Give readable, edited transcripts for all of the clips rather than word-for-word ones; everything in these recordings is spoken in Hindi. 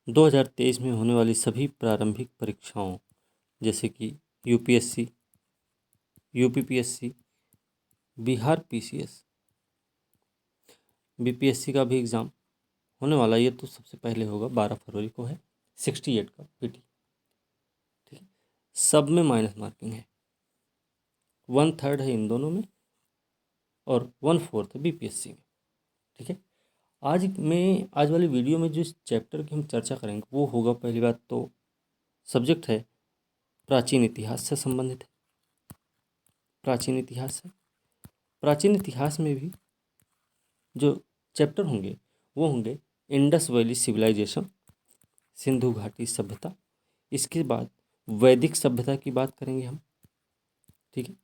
2023 में होने वाली सभी प्रारंभिक परीक्षाओं जैसे कि UPSC, UPPSC, Bihar PCS, BPSC का भी एग्ज़ाम होने वाला है। ये तो सबसे पहले होगा, 12 फरवरी को है, 68 का पीटी। ठीक है, सब में माइनस मार्किंग है, 1/3 है इन दोनों में और 1/4 है बीपीएससी में। ठीक है, आज वाली वीडियो में जो इस चैप्टर की हम चर्चा करेंगे वो होगा, पहली बात तो सब्जेक्ट है प्राचीन इतिहास से संबंधित है। प्राचीन इतिहास है, प्राचीन इतिहास में भी जो चैप्टर होंगे वो होंगे इंडस वैली सिविलाइजेशन, सिंधु घाटी सभ्यता। इसके बाद वैदिक सभ्यता की बात करेंगे हम। ठीक है,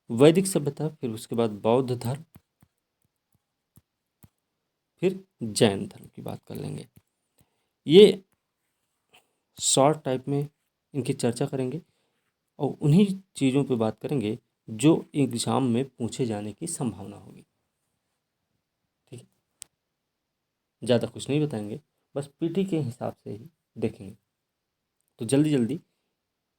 वैदिक सभ्यता, फिर उसके बाद बौद्ध धर्म, फिर जैन धर्म की बात कर लेंगे। ये शॉर्ट टाइप में इनकी चर्चा करेंगे और उन्हीं चीज़ों पे बात करेंगे जो एग्ज़ाम में पूछे जाने की संभावना होगी। ठीक है, ज़्यादा कुछ नहीं बताएंगे, बस पीटी के हिसाब से ही देखेंगे। तो जल्दी जल्दी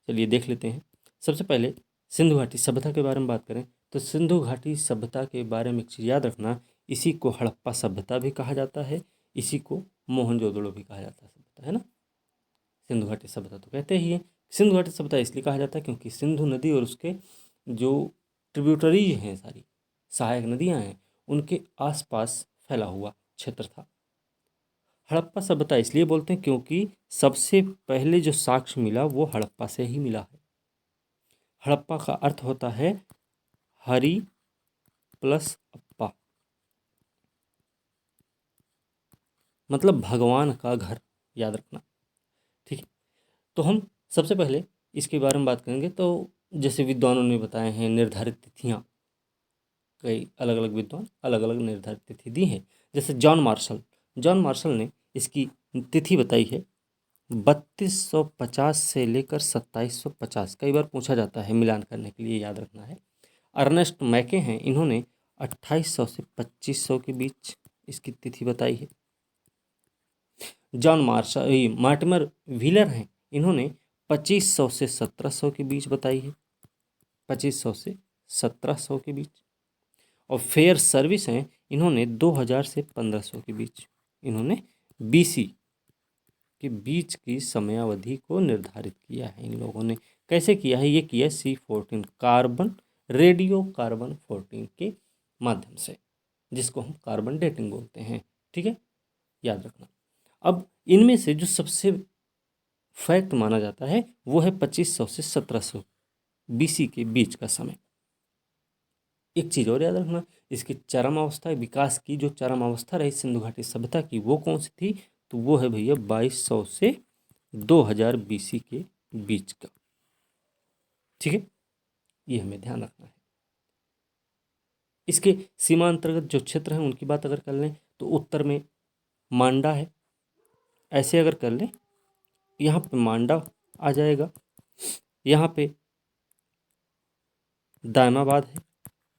चलिए देख लेते हैं। सबसे पहले सिंधु घाटी सभ्यता के बारे में बात करें तो सिंधु घाटी सभ्यता के बारे में एक चीज़ याद रखना, इसी को हड़प्पा सभ्यता भी कहा जाता है, इसी को मोहनजोदड़ो भी कहा जाता है सभ्यता, है ना। सिंधु घाटी सभ्यता तो कहते ही है। सिंधु घाटी सभ्यता इसलिए कहा जाता है क्योंकि सिंधु नदी और उसके जो ट्रिब्यूटरीज हैं, सारी सहायक नदियां हैं, उनके आसपास फैला हुआ क्षेत्र था। हड़प्पा सभ्यता इसलिए बोलते हैं क्योंकि सबसे पहले जो साक्ष्य मिला वो हड़प्पा से ही मिला है। हड़प्पा का अर्थ होता है हरि प्लस अप्पा, मतलब भगवान का घर, याद रखना। ठीक है, तो हम सबसे पहले इसके बारे में बात करेंगे। तो जैसे विद्वानों ने बताए हैं निर्धारित तिथियां, कई अलग अलग विद्वान अलग अलग निर्धारित तिथि दी हैं। जैसे जॉन मार्शल ने इसकी तिथि बताई है 3250 से लेकर 2750। कई बार पूछा जाता है, मिलान करने के लिए याद रखना है। अर्नेस्ट मैके हैं, इन्होंने 2800 से 2500 के बीच इसकी तिथि बताई है। मार्टिमर व्हीलर हैं, इन्होंने 2500 से 1700 के बीच बताई है, 2500 से 1700 के बीच। और फेयर सर्विस हैं, इन्होंने 2000 से 1500 के बीच, इन्होंने बीसी के बीच की समयावधि को निर्धारित किया है। इन लोगों ने कैसे किया है? ये किया C14 कार्बन, रेडियो कार्बन 14 के माध्यम से, जिसको हम कार्बन डेटिंग बोलते हैं। ठीक है, याद रखना। अब इनमें से जो सबसे फैक्ट माना जाता है वो है 2500 से 1700 बीसी के बीच का समय। एक चीज़ और याद रखना, इसकी चरम अवस्था, विकास की जो चरम अवस्था रही सिंधु घाटी सभ्यता की, वो कौन सी थी? तो वो है भैया 2200 से 2000 बीसी के बीच का। ठीक है, ये हमें ध्यान रखना है। इसके सीमांतर्गत जो क्षेत्र हैं उनकी बात अगर कर लें तो उत्तर में मांडा है, ऐसे अगर कर लें यहाँ पे मांडा आ जाएगा, यहाँ पे दायमाबाद है,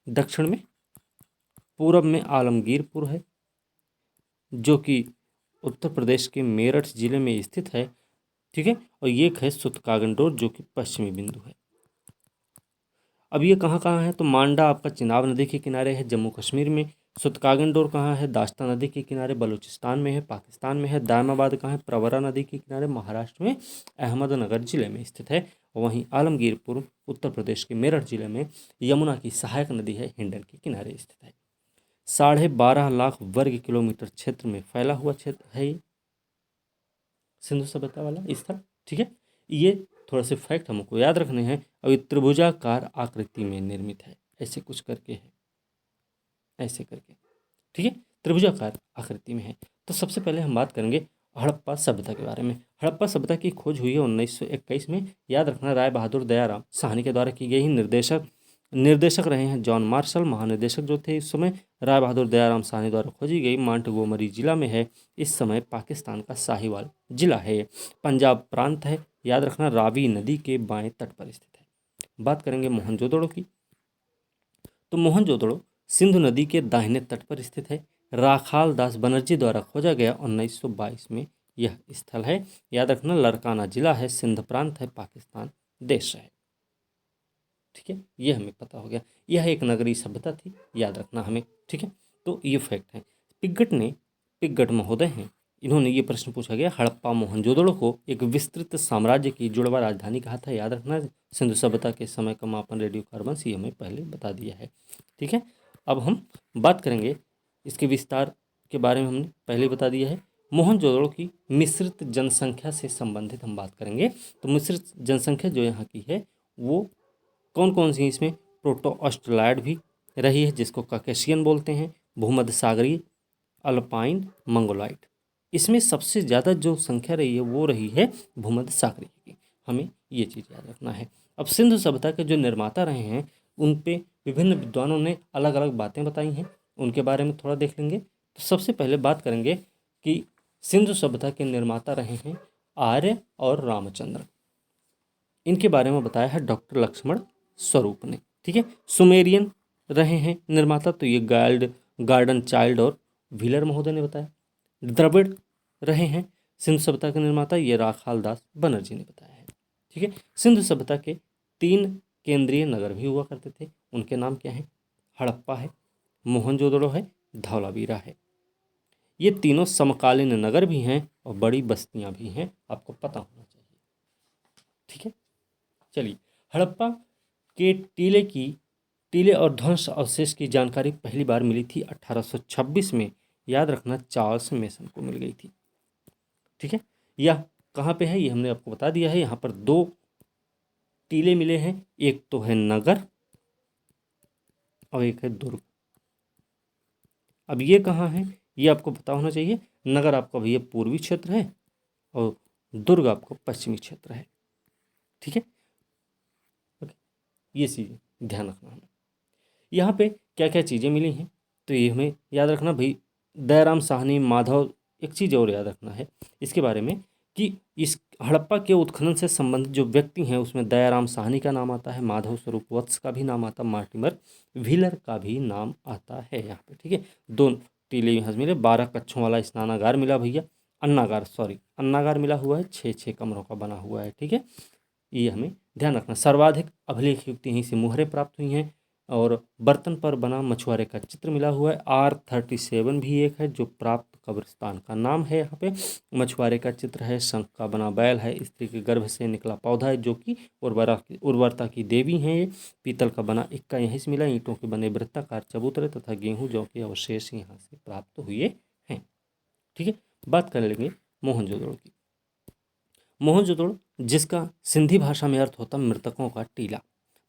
दक्षिण में पूरब में आलमगीरपुर है जो कि उत्तर प्रदेश के मेरठ जिले में स्थित है। ठीक है, और ये है सुतकागंडोर जो कि पश्चिमी बिंदु है। अब ये कहाँ कहाँ है? तो मांडा आपका चिनाब नदी के किनारे है, जम्मू कश्मीर में। सुतकागंडोर कहाँ है? दास्ता नदी के किनारे, बलूचिस्तान में है, पाकिस्तान में है। दायमाबाद कहाँ है? प्रवरा नदी के किनारे, महाराष्ट्र में अहमदनगर जिले में स्थित है। वहीं आलमगीरपुर उत्तर प्रदेश के मेरठ जिले में यमुना की सहायक नदी है, हिंडन के किनारे स्थित है। 12.5 लाख वर्ग किलोमीटर क्षेत्र में फैला हुआ क्षेत्र है ये सिंधु सभ्यता वाला स्थल। ठीक है, ये थोड़ा से फैक्ट हमको याद रखने हैं। और ये त्रिभुजाकार आकृति में निर्मित है, ऐसे कुछ करके है, ऐसे करके। ठीक है, त्रिभुजाकार आकृति में है। तो सबसे पहले हम बात करेंगे हड़प्पा सभ्यता के बारे में। हड़प्पा सभ्यता की खोज हुई है 1921 में। याद रखना, राय बहादुर दयाराम साहनी के द्वारा की गई। निर्देशक रहे हैं जॉन मार्शल। महानिदेशक जो थे इस समय राय बहादुर दयाराम साहनी द्वारा खोजी गई। मांटगोमरी जिला में है, इस समय पाकिस्तान का साहिवाल जिला है। ये पंजाब प्रांत है, याद रखना, रावी नदी के बाएं तट पर स्थित है। बात करेंगे मोहनजोदड़ो की, तो मोहनजोदड़ो सिंधु नदी के दाहिने तट पर स्थित है। राखाल दास बनर्जी द्वारा खोजा गया 1922 में यह स्थल है। याद रखना, लरकाना जिला है, सिंध प्रांत है, पाकिस्तान देश है। ठीक है, यह हमें पता हो गया। यह एक नगरीय सभ्यता थी, याद रखना हमें। ठीक है, तो ये फैक्ट है। पिग्गट महोदय हैं, इन्होंने ये प्रश्न पूछा गया, हड़प्पा मोहनजोदड़ो को एक विस्तृत साम्राज्य की जुड़वा राजधानी कहा था। याद रखना, सिंधु सभ्यता के समय का मापन रेडियोकार्बन ये हमें पहले बता दिया है। ठीक है, अब हम बात करेंगे इसके विस्तार के बारे में, हमने पहले ही बता दिया है। मोहनजोदड़ो की मिश्रित जनसंख्या से संबंधित हम बात करेंगे। तो मिश्रित जनसंख्या जो यहाँ की है वो कौन कौन सी, इसमें प्रोटो ऑस्ट्रेलॉयड भी रही है जिसको काकेशियन बोलते हैं, भूमध्य सागरीय, अल्पाइन, मंगोलाइड। इसमें सबसे ज़्यादा जो संख्या रही है वो रही है भूमध्य सागरीय की। हमें ये चीज़ याद रखना है। अब सिंधु सभ्यता के जो निर्माता रहे हैं उन पे विभिन्न विद्वानों ने अलग अलग बातें बताई हैं, उनके बारे में थोड़ा देख लेंगे। तो सबसे पहले बात करेंगे कि सिंधु सभ्यता के निर्माता रहे हैं आर्य और रामचंद्र। इनके बारे में बताया है डॉक्टर लक्ष्मण स्वरूप ने। ठीक है, सुमेरियन रहे हैं निर्माता, तो ये गार्डन चाइल्ड और व्हीलर महोदय ने बताया। द्रविड़ रहे हैं सिंधु सभ्यता के निर्माता, ये राखाल दास बनर्जी ने बताया है। ठीक है, सिंधु सभ्यता के 3 केंद्रीय नगर भी हुआ करते थे, उनके नाम क्या हैं? हड़प्पा है, मोहनजोदड़ो है, धौलावीरा है। ये तीनों समकालीन नगर भी हैं और बड़ी बस्तियां भी हैं, आपको पता होना चाहिए। ठीक है, चलिए, हड़प्पा के टीले और ध्वंस अवशेष की जानकारी पहली बार मिली थी 1826 में। याद रखना, चार्ल्स मेसन को मिल गई थी। ठीक है, यह कहाँ पे है ये हमने आपको बता दिया है। यहाँ पर 2 टीले मिले हैं, एक तो है नगर और एक है दुर्ग। अब ये कहाँ है ये आपको पता होना चाहिए। नगर आपका भैया पूर्वी क्षेत्र है और दुर्ग आपको पश्चिमी क्षेत्र है। ठीक है, ये चीज़ ध्यान रखना हमें। यहाँ पे क्या क्या चीज़ें मिली हैं तो ये हमें याद रखना भाई। दयाराम साहनी, माधव, एक चीज़ और याद रखना है इसके बारे में कि इस हड़प्पा के उत्खनन से संबंधित जो व्यक्ति हैं उसमें दयाराम साहनी का नाम आता है, माधव स्वरूप वत्स का भी नाम आता है, मार्टिमर व्हीलर का भी नाम आता है यहाँ पे। ठीक है, 2 टीले यहाँ से मिले, 12 कक्षों वाला स्नानागार मिला भैया, अन्नागार मिला हुआ है, 6 कमरों का बना हुआ है। ठीक है, ये हमें ध्यान रखना। सर्वाधिक अभिलेख युक्ति यहीं से मुहरें प्राप्त हुई हैं और बर्तन पर बना मछुआरे का चित्र मिला हुआ है। R37 भी एक है जो प्राप्त कब्रिस्तान का नाम है। यहाँ पे मछुआरे का चित्र है, शंख का बना बैल है, स्त्री के गर्भ से निकला पौधा है जो कि उर्वरता की देवी हैं। ये पीतल का बना इक्का यहीं से मिला, ईंटों के बने वृत्ताकार चबूतरे तथा गेहूं जौ के अवशेष यहाँ से प्राप्त हुए हैं। ठीक है, बात कर लेंगे मोहनजोदड़ो की। मोहनजोदड़ो जिसका सिंधी भाषा में अर्थ होता मृतकों का टीला,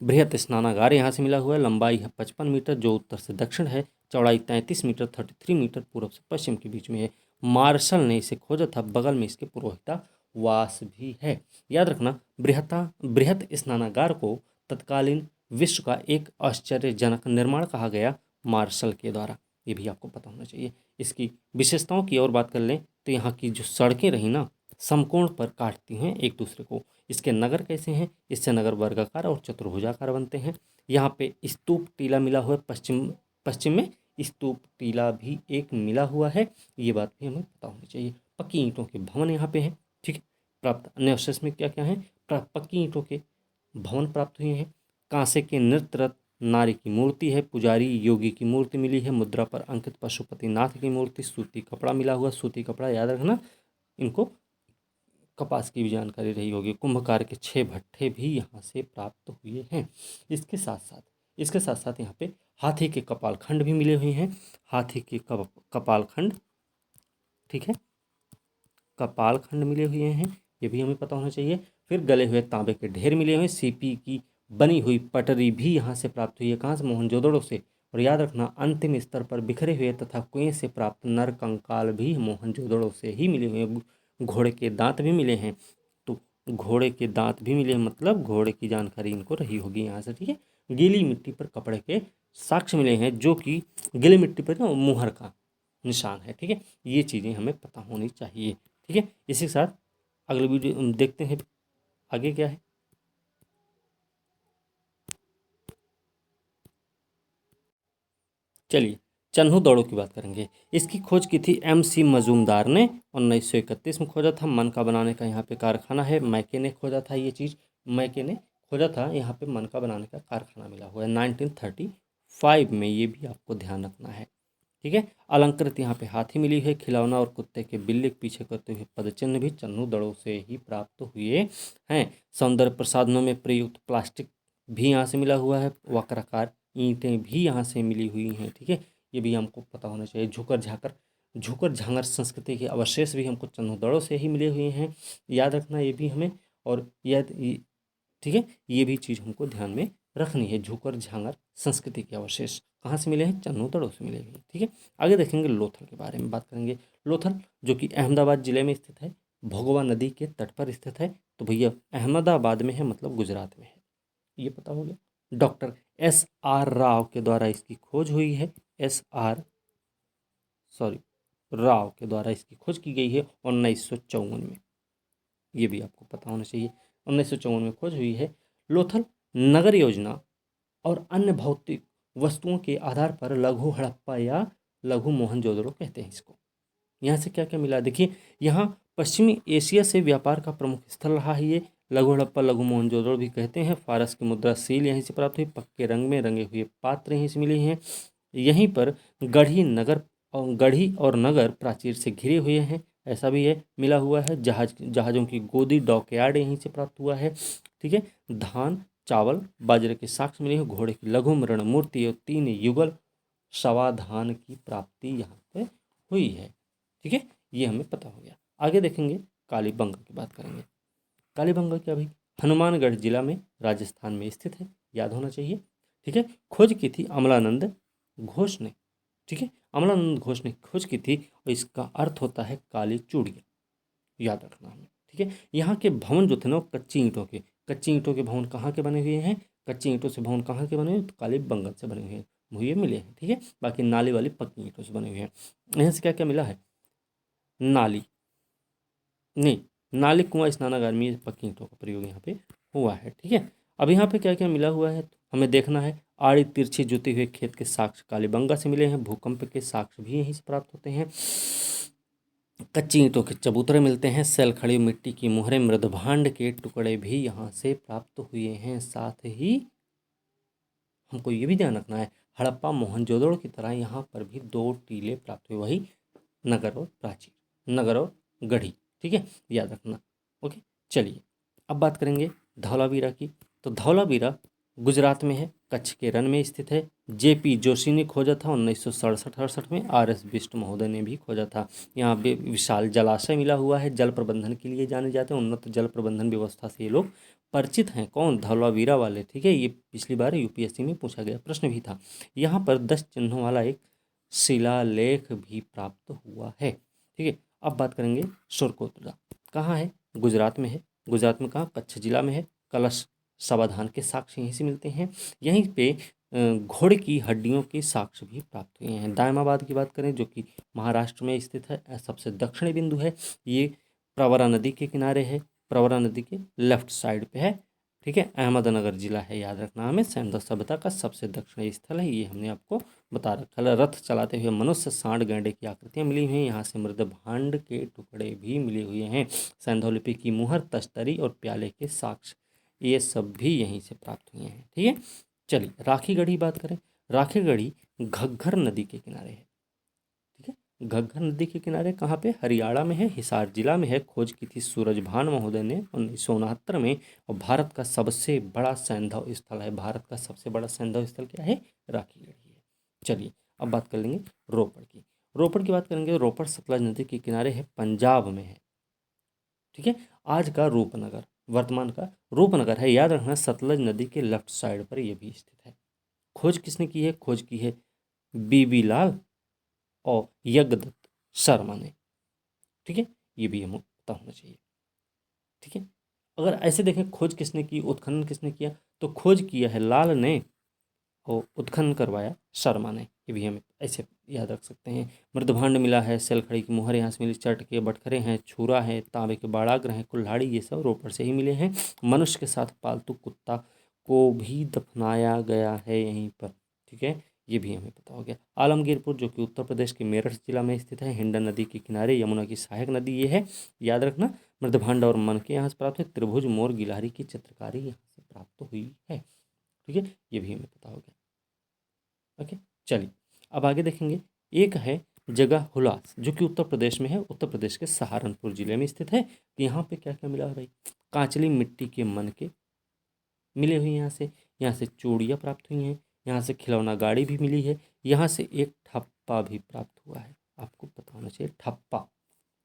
बृहत स्नानागार यहाँ से मिला हुआ है। लंबाई है 55 मीटर जो उत्तर से दक्षिण है, चौड़ाई 33 मीटर 33 मीटर पूर्व से पश्चिम के बीच में है। मार्शल ने इसे खोजा था, बगल में इसके पुरोहिता वास भी है। याद रखना, बृहत स्नानागार को तत्कालीन विश्व का एक आश्चर्यजनक निर्माण कहा गया मार्शल के द्वारा, ये भी आपको पता होना चाहिए। इसकी विशेषताओं की और बात कर लें तो यहाँ की जो सड़कें रही ना, समकोण पर काटती हैं एक दूसरे को। इसके नगर कैसे हैं? इससे नगर वर्गाकार और चतुर्भुजाकार बनते हैं। यहाँ पे स्तूप टीला मिला हुआ है, पश्चिम में स्तूप टीला भी एक मिला हुआ है, ये बात भी हमें पता होनी चाहिए। पक्की ईंटों के भवन यहाँ पे हैं। ठीक है, प्राप्त अन्य अवशेष में क्या क्या है? पक्की ईंटों के भवन प्राप्त हुए हैं। कांसे के नृत्यरत नारी की मूर्ति है, पुजारी योगी की मूर्ति मिली है, मुद्रा पर अंकित पशुपतिनाथ की मूर्ति, सूती कपड़ा मिला हुआ। सूती कपड़ा याद रखना, इनको कपास की भी जानकारी रही होगी। कुंभकार के 6 भट्ठे भी यहाँ से प्राप्त हुए हैं। इसके साथ साथ यहाँ पे हाथी के कपाल खंड भी मिले हुए हैं। हाथी के कपाल खंड, ठीक है, कपाल खंड मिले हुए हैं, ये भी हमें पता होना चाहिए। फिर गले हुए तांबे के ढेर मिले हुए हैं। सीपी की बनी हुई पटरी भी यहाँ से प्राप्त हुई है। कहाँ से? मोहनजोदड़ो से। और याद रखना, अंतिम स्तर पर बिखरे हुए तथा कुएं से प्राप्त नर कंकाल भी मोहनजोदड़ो से ही मिले हुए हैं। घोड़े के दांत भी मिले हैं, तो घोड़े के दांत भी मिले हैं मतलब घोड़े की जानकारी इनको रही होगी यहाँ से। ठीक है, गीली मिट्टी पर कपड़े के साक्ष्य मिले हैं जो कि गीली मिट्टी पर ना मुहर का निशान है। ठीक है, ये चीज़ें हमें पता होनी चाहिए। ठीक है, इसी के साथ अगले वीडियो देखते हैं आगे क्या है। चलिए, चन्हू दड़ों की बात करेंगे। इसकी खोज की थी MC मजूमदार ने 1931 में खोजा था। मनका बनाने का यहाँ पे कारखाना है, मैके ने खोजा था ये चीज़, मैके ने खोजा था। यहाँ पे मनका बनाने का कारखाना मिला हुआ है 1935 में, ये भी आपको ध्यान रखना है। ठीक है। अलंकृत यहाँ पे हाथी मिली है, खिलौना और कुत्ते के बिल्ली के पीछे करते हुए पदचिन्ह भी चन्हू दड़ों से ही प्राप्त हुए हैं। सौंदर्य प्रसाधनों में प्रयुक्त प्लास्टिक भी यहाँ से मिला हुआ है, वक्राकार ईंटें भी यहाँ से मिली हुई हैं। ठीक है, ये भी हमको पता होना चाहिए। झुकर झांगर संस्कृति के अवशेष भी हमको चन्हू दड़ों से ही मिले हुए हैं, याद रखना ये भी हमें। और ठीक है, ये भी चीज़ हमको ध्यान में रखनी है। झुकर झांगर संस्कृति के अवशेष कहाँ से मिले हैं? चन्हू दड़ों से मिले हुए हैं। ठीक है, आगे देखेंगे लोथल के बारे में बात करेंगे। लोथल जो कि अहमदाबाद जिले में स्थित है, भोगवा नदी के तट पर स्थित है। तो भैया अहमदाबाद में है, मतलब गुजरात में है, ये पता हो गया। डॉक्टर SR राव के द्वारा इसकी खोज हुई है। राव के द्वारा इसकी खोज की गई है 1954 में, ये भी आपको पता होना चाहिए। 1954 में खोज हुई है। लोथल नगर योजना और अन्य भौतिक वस्तुओं के आधार पर लघु हड़प्पा या लघु मोहनजोदड़ो कहते हैं इसको। यहाँ से क्या क्या मिला देखिए, यहाँ पश्चिमी एशिया से व्यापार का प्रमुख स्थल रहा है ये। लघु हड़प्पा लघु मोहनजोदड़ो भी कहते हैं। फारस की मुद्रा सील यहीं से प्राप्त हुई। पक्के रंग में रंगे हुए पात्र यहीं से मिले हैं। यहीं पर गढ़ी और नगर प्राचीर से घिरे हुए हैं, ऐसा भी है, मिला हुआ है। जहाज़ों की गोदी डॉकयार्ड यहीं से प्राप्त हुआ है। ठीक है, धान चावल बाजरे के साक्ष्य मिले हैं। घोड़े की लघु मृण मूर्ति और 3 युगल शवाधान की प्राप्ति यहाँ पे हुई है। ठीक है, ये हमें पता हो गया। आगे देखेंगे, कालीबंगा की बात करेंगे। कालीबंगा क्या भाई? हनुमानगढ़ जिला में राजस्थान में स्थित है, याद होना चाहिए। ठीक है, खोज की थी अमलानंद घोष ने। ठीक है, अमलानंद घोष ने खोज की थी और इसका अर्थ होता है काली चूड़ियाँ, याद रखना हमें। ठीक है, यहाँ के भवन जो थे ना, कच्ची ईंटों के भवन कहाँ के बने हुए हैं? कच्ची ईंटों से भवन कहाँ के बने हुए? तो कालीबंगा से बने हुए हैं, मुझे मिले हैं। ठीक है, बाकी नाली वाली पक्की ईंटों से बने हुए हैं। यहाँ से क्या क्या मिला है? नाली नहीं, नाली कुआं स्नानागार में पक्की ईंटों का प्रयोग यहाँ पे हुआ है। ठीक है, अब यहाँ पे क्या क्या मिला हुआ है हमें देखना है। आड़ी तिरछी जुते हुए खेत के साक्ष्य कालीबंगा से मिले हैं। भूकंप के साक्ष्य भी यहीं से प्राप्त होते हैं। कच्ची ईंटों के चबूतरे मिलते हैं। सेल खड़ी मिट्टी की मुहरें, मृदभांड के टुकड़े भी यहाँ से प्राप्त हुए हैं। साथ ही हमको ये भी ध्यान रखना है, हड़प्पा मोहनजोदड़ो की तरह यहाँ पर भी 2 टीले प्राप्त हुए, वही नगर और प्राचीर, नगर और गढ़ी। ठीक है, याद रखना। ओके, चलिए अब बात करेंगे धौलावीरा की। तो धौलावीरा गुजरात में है, कच्छ के रण में स्थित है। JP जोशी ने खोजा था 1967-68 में। RS बिष्ट महोदय ने भी खोजा था। यहाँ पे विशाल जलाशय मिला हुआ है, जल प्रबंधन के लिए जाने जाते हैं। उन्नत जल प्रबंधन व्यवस्था से ये लोग परिचित हैं। कौन? धौलावीरा वाले। ठीक है, ये पिछली बार UPSC में पूछा गया प्रश्न भी था। यहाँ पर 10 चिन्हों वाला एक शिलालेख भी प्राप्त हुआ है। ठीक है, अब बात करेंगे शोरकोतड़ा। कहाँ है? गुजरात में है। गुजरात में कहाँ? कच्छ जिला में है। कलश समाधान के साक्ष्य यहीं से मिलते हैं। यहीं पे घोड़े की हड्डियों के साक्ष्य भी प्राप्त हुए हैं। दायमाबाद की बात करें, जो कि महाराष्ट्र में स्थित है, सबसे दक्षिणी बिंदु है। ये प्रवरा नदी के किनारे है, प्रवरा नदी के लेफ्ट साइड पे है। ठीक है, अहमदनगर जिला है, याद रखना हमें। सैंधव सभ्यता का सबसे दक्षिणी स्थल है, ये हमने आपको बता रखा है। रथ चलाते हुए मनुष्य, सांड गैंडे की आकृतियाँ मिली हुई हैं। यहाँ से मृदभांड के टुकड़े भी मिले हुए हैं। सैंधव लिपि की मुहर, तस्तरी और प्याले के साक्ष्य, ये सब भी यहीं से प्राप्त हुए हैं। ठीक है, चलिए राखी गढ़ी बात करें। राखी गढ़ी घग्गर नदी के किनारे है। ठीक है, घग्गर नदी के किनारे कहाँ पे? हरियाणा में है, हिसार जिला में है। खोज की थी सूरजभान महोदय ने 1969 में। और भारत का सबसे बड़ा सैंधव स्थल है, भारत का सबसे बड़ा सैंधव स्थल क्या है? राखी गढ़ी है। चलिए अब बात कर लेंगे रोपड़ की। रोपड़ की बात करेंगे। रोपड़ सतलज नदी के किनारे है, पंजाब में है। ठीक है, आज का रूपनगर, वर्तमान का रूपनगर है, याद रखना। सतलज नदी के लेफ्ट साइड पर यह भी स्थित है। खोज किसने की है? खोज की है BB लाल और यज्ञदत्त शर्मा ने। ठीक है, ये भी हमें पता होना चाहिए। ठीक है, अगर ऐसे देखें खोज किसने की, उत्खनन किसने किया, तो खोज किया है लाल ने और उत्खनन करवाया शर्मा ने, ये भी हम ऐसे याद रख सकते हैं। मृदभांड मिला है, सेलखड़ी की मुहर यहाँ से मिली, चट के बटखरे हैं, छुरा है, तांबे के बाड़ाग्र हैं, कुल्हाड़ी, ये सब रोपड़ से ही मिले हैं। मनुष्य के साथ पालतू कुत्ता को भी दफनाया गया है यहीं पर। ठीक है, ये भी हमें पता हो गया। आलमगीरपुर जो कि उत्तर प्रदेश के मेरठ जिला में स्थित है, हिंडन नदी के किनारे, यमुना की सहायक नदी ये है, याद रखना। मृदभांड और मनके यहाँ से प्राप्त हुए। त्रिभुज मोर गिलहरी की चित्रकारी यहाँ से प्राप्त हुई है। ठीक है, ये भी हमें पता हो गया। ओके, चलिए अब आगे देखेंगे। एक है जगह हुलास जो कि उत्तर प्रदेश में है, उत्तर प्रदेश के सहारनपुर जिले में स्थित है। तो यहाँ पे क्या क्या मिला है भाई? कांचली मिट्टी के मनके मिले हुए यहाँ से चूड़ियाँ प्राप्त हुई हैं, यहाँ से खिलौना गाड़ी भी मिली है, यहाँ से एक ठप्पा भी प्राप्त हुआ है। आपको पता होना चाहिए, ठप्पा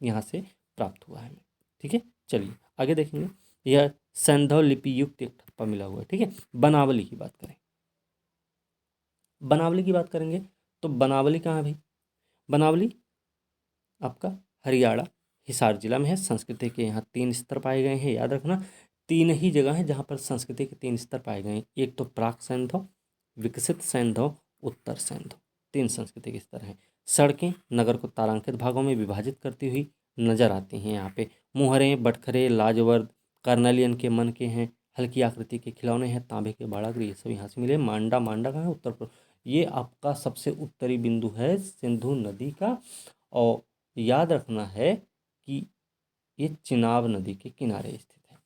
यहाँ से प्राप्त हुआ है हमें। ठीक है, चलिए आगे देखेंगे। यह सैंधव लिपि युक्त एक ठप्पा मिला हुआ है। ठीक है, बनावली की बात करें, बनावली की बात करेंगे तो बनावली कहाँ है भाई? बनावली आपका हरियाणा हिसार जिला में है। संस्कृति के यहाँ 3 स्तर पाए गए हैं, याद रखना। 3 ही जगह हैं जहाँ पर संस्कृति के 3 स्तर पाए गए हैं। एक तो प्राक सैंधव, विकसित सैंधव, उत्तर सैंधव, 3 संस्कृति के स्तर हैं। सड़कें नगर को तारांकित भागों में विभाजित करती हुई नजर आती हैं। यहाँ पे मुहरें, बटखरे, लाजवर्द, कर्नलियन के मन के हैं, हल्की आकृति के खिलौने हैं, तांबे के बाड़ागर, ये सब यहाँ से मिले। मांडा, मांडा कहाँ है? उत्तर प्रदेश। ये आपका सबसे उत्तरी बिंदु है सिंधु नदी का, और याद रखना है कि ये चिनाब नदी के किनारे स्थित है,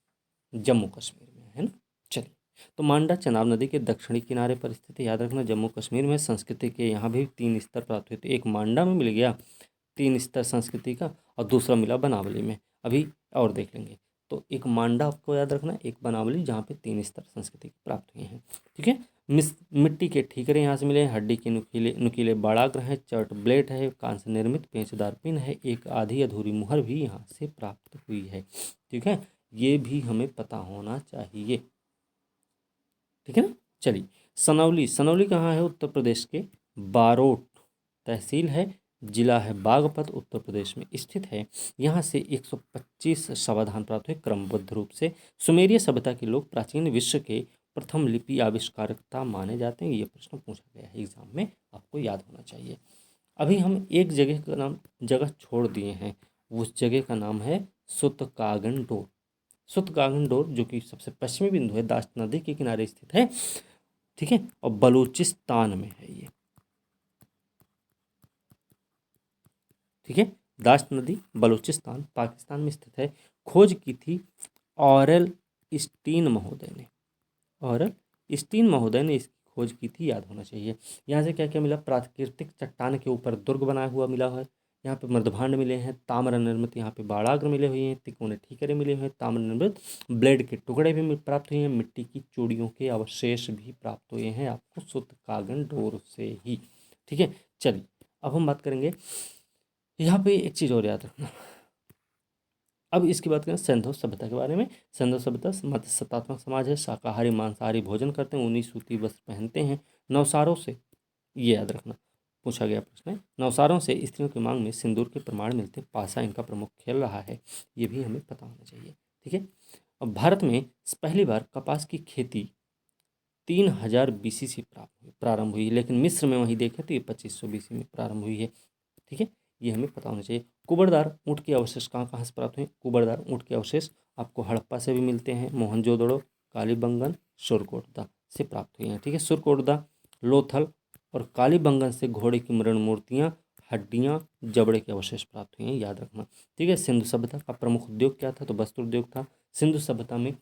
जम्मू कश्मीर में है ना। चलिए, तो मांडा चिनाब नदी के दक्षिणी किनारे पर स्थित है, याद रखना, जम्मू कश्मीर में। संस्कृति के यहाँ भी 3 स्तर प्राप्त हुए थे। एक मांडा में मिल गया 3 स्तर संस्कृति का, और दूसरा मिला बनावली में। अभी और देख लेंगे। तो एक मांडा आपको याद रखना, एक बनावली, जहाँ पे 3 स्तर संस्कृति प्राप्त हुए हैं। ठीक है, मिट्टी के ठीकरे यहाँ से मिले हैं, हड्डी के नुकीले नुकीले बाड़ाग्र हैं, चर्ट ब्लेड है, कांस्य निर्मित पेचदार पिन है, एक आधी अधूरी मुहर भी यहाँ से प्राप्त हुई है। ठीक है, ये भी हमें पता होना चाहिए। ठीक है ना। चलिए, सनौली, सनौली कहाँ है? उत्तर प्रदेश के बारोट तहसील है, जिला है बागपत, उत्तर प्रदेश में स्थित है। यहाँ से 125 समाधान प्राप्त हुए क्रमबद्ध रूप से। सुमेरिय सभ्यता के लोग प्राचीन विश्व के प्रथम लिपि आविष्कारकता माने जाते हैं। ये प्रश्न पूछा गया है एग्जाम में, आपको याद होना चाहिए। अभी हम एक जगह का नाम जगह छोड़ दिए हैं, उस जगह का नाम है सुतकागन-डोर। सुतकागन-डोर जो कि सबसे पश्चिमी बिंदु है, दास्त नदी के किनारे स्थित है। ठीक है, और बलूचिस्तान में है ये। ठीक है, दास्त नदी बलूचिस्तान पाकिस्तान में स्थित है। खोज की थी ऑरेल स्टीन महोदय ने, ऑरेल स्टीन महोदय ने इसकी खोज की थी, याद होना चाहिए। यहाँ से क्या क्या मिला? प्राकृतिक चट्टान के ऊपर दुर्ग बनाया हुआ मिला है, यहाँ पे मृदभांड मिले हैं, ताम्र निर्मित यहाँ पे बाड़ाग्र मिले हुए हैं, तिकोने ठीकरे मिले हुए हैं, ताम्र निर्मित ब्लेड के टुकड़े भी प्राप्त हुए हैं, मिट्टी की चूड़ियों के अवशेष भी प्राप्त हुए हैं आपको सुतकागन डोर से ही। ठीक है, चलिए अब हम बात करेंगे, यहाँ पे एक चीज़ और याद रखना। अब इसकी बात करें सैंधव सभ्यता के बारे में। सैंधव सभ्यता मध्य सत्तात्मक समाज है, शाकाहारी मांसाहारी भोजन करते हैं, ऊनी सूती वस्त्र पहनते हैं, नवसारों से, ये याद रखना, पूछा गया प्रश्न है, नवसारों से स्त्रियों की मांग में सिंदूर के प्रमाण मिलते, पासा इनका प्रमुख खेल रहा है, ये भी हमें पता होना चाहिए। ठीक है, अब भारत में पहली बार कपास की खेती 3000 BC से प्रारंभ हुई, लेकिन मिस्र में वहीं देखें तो ये 2500 BC में प्रारंभ हुई है। ठीक है, ये हमें पता होना चाहिए। कुबड़दार ऊँट के अवशेष कहाँ कहाँ से प्राप्त हुए? कुबड़दार ऊँट के अवशेष आपको हड़प्पा से भी मिलते हैं, मोहनजोदड़ो, कालीबंगन, सुरकोटदा से प्राप्त हुए हैं। ठीक है, सुरकोटदा, लोथल और कालीबंगन से घोड़े की मृण मूर्तियाँ, हड्डियाँ, जबड़े के अवशेष प्राप्त हुए हैं, याद रखना। ठीक है, सिंधु सभ्यता का प्रमुख उद्योग क्या था? तो वस्त्र उद्योग था। सिंधु सभ्यता में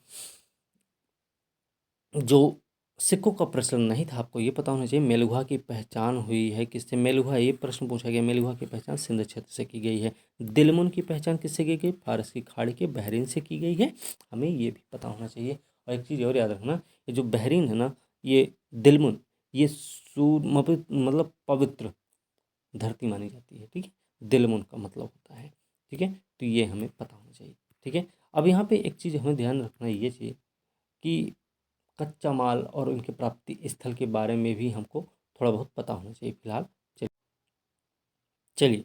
जो सिक्कों का प्रचलन नहीं था, आपको ये पता होना चाहिए। मेलुहा की पहचान हुई है किससे? मेलुहा, ये प्रश्न पूछा गया, मेलुहा की पहचान सिंध क्षेत्र से की गई है। दिलमुन की पहचान किससे की गई? फारस की खाड़ी के बहरीन से की गई है, हमें ये भी पता होना चाहिए। और एक चीज़ और याद रखना, ये जो बहरीन है ना, ये दिलमुन, ये मतलब पवित्र धरती मानी जाती है। ठीक है, दिलमुन का मतलब होता है। ठीक है, तो ये हमें पता होना चाहिए। ठीक है, अब यहाँ पे एक चीज़ हमें ध्यान रखना ये चाहिए कि कच्चा माल और उनके प्राप्ति स्थल के बारे में भी हमको थोड़ा बहुत पता होना चाहिए फिलहाल। चलिए, चलिए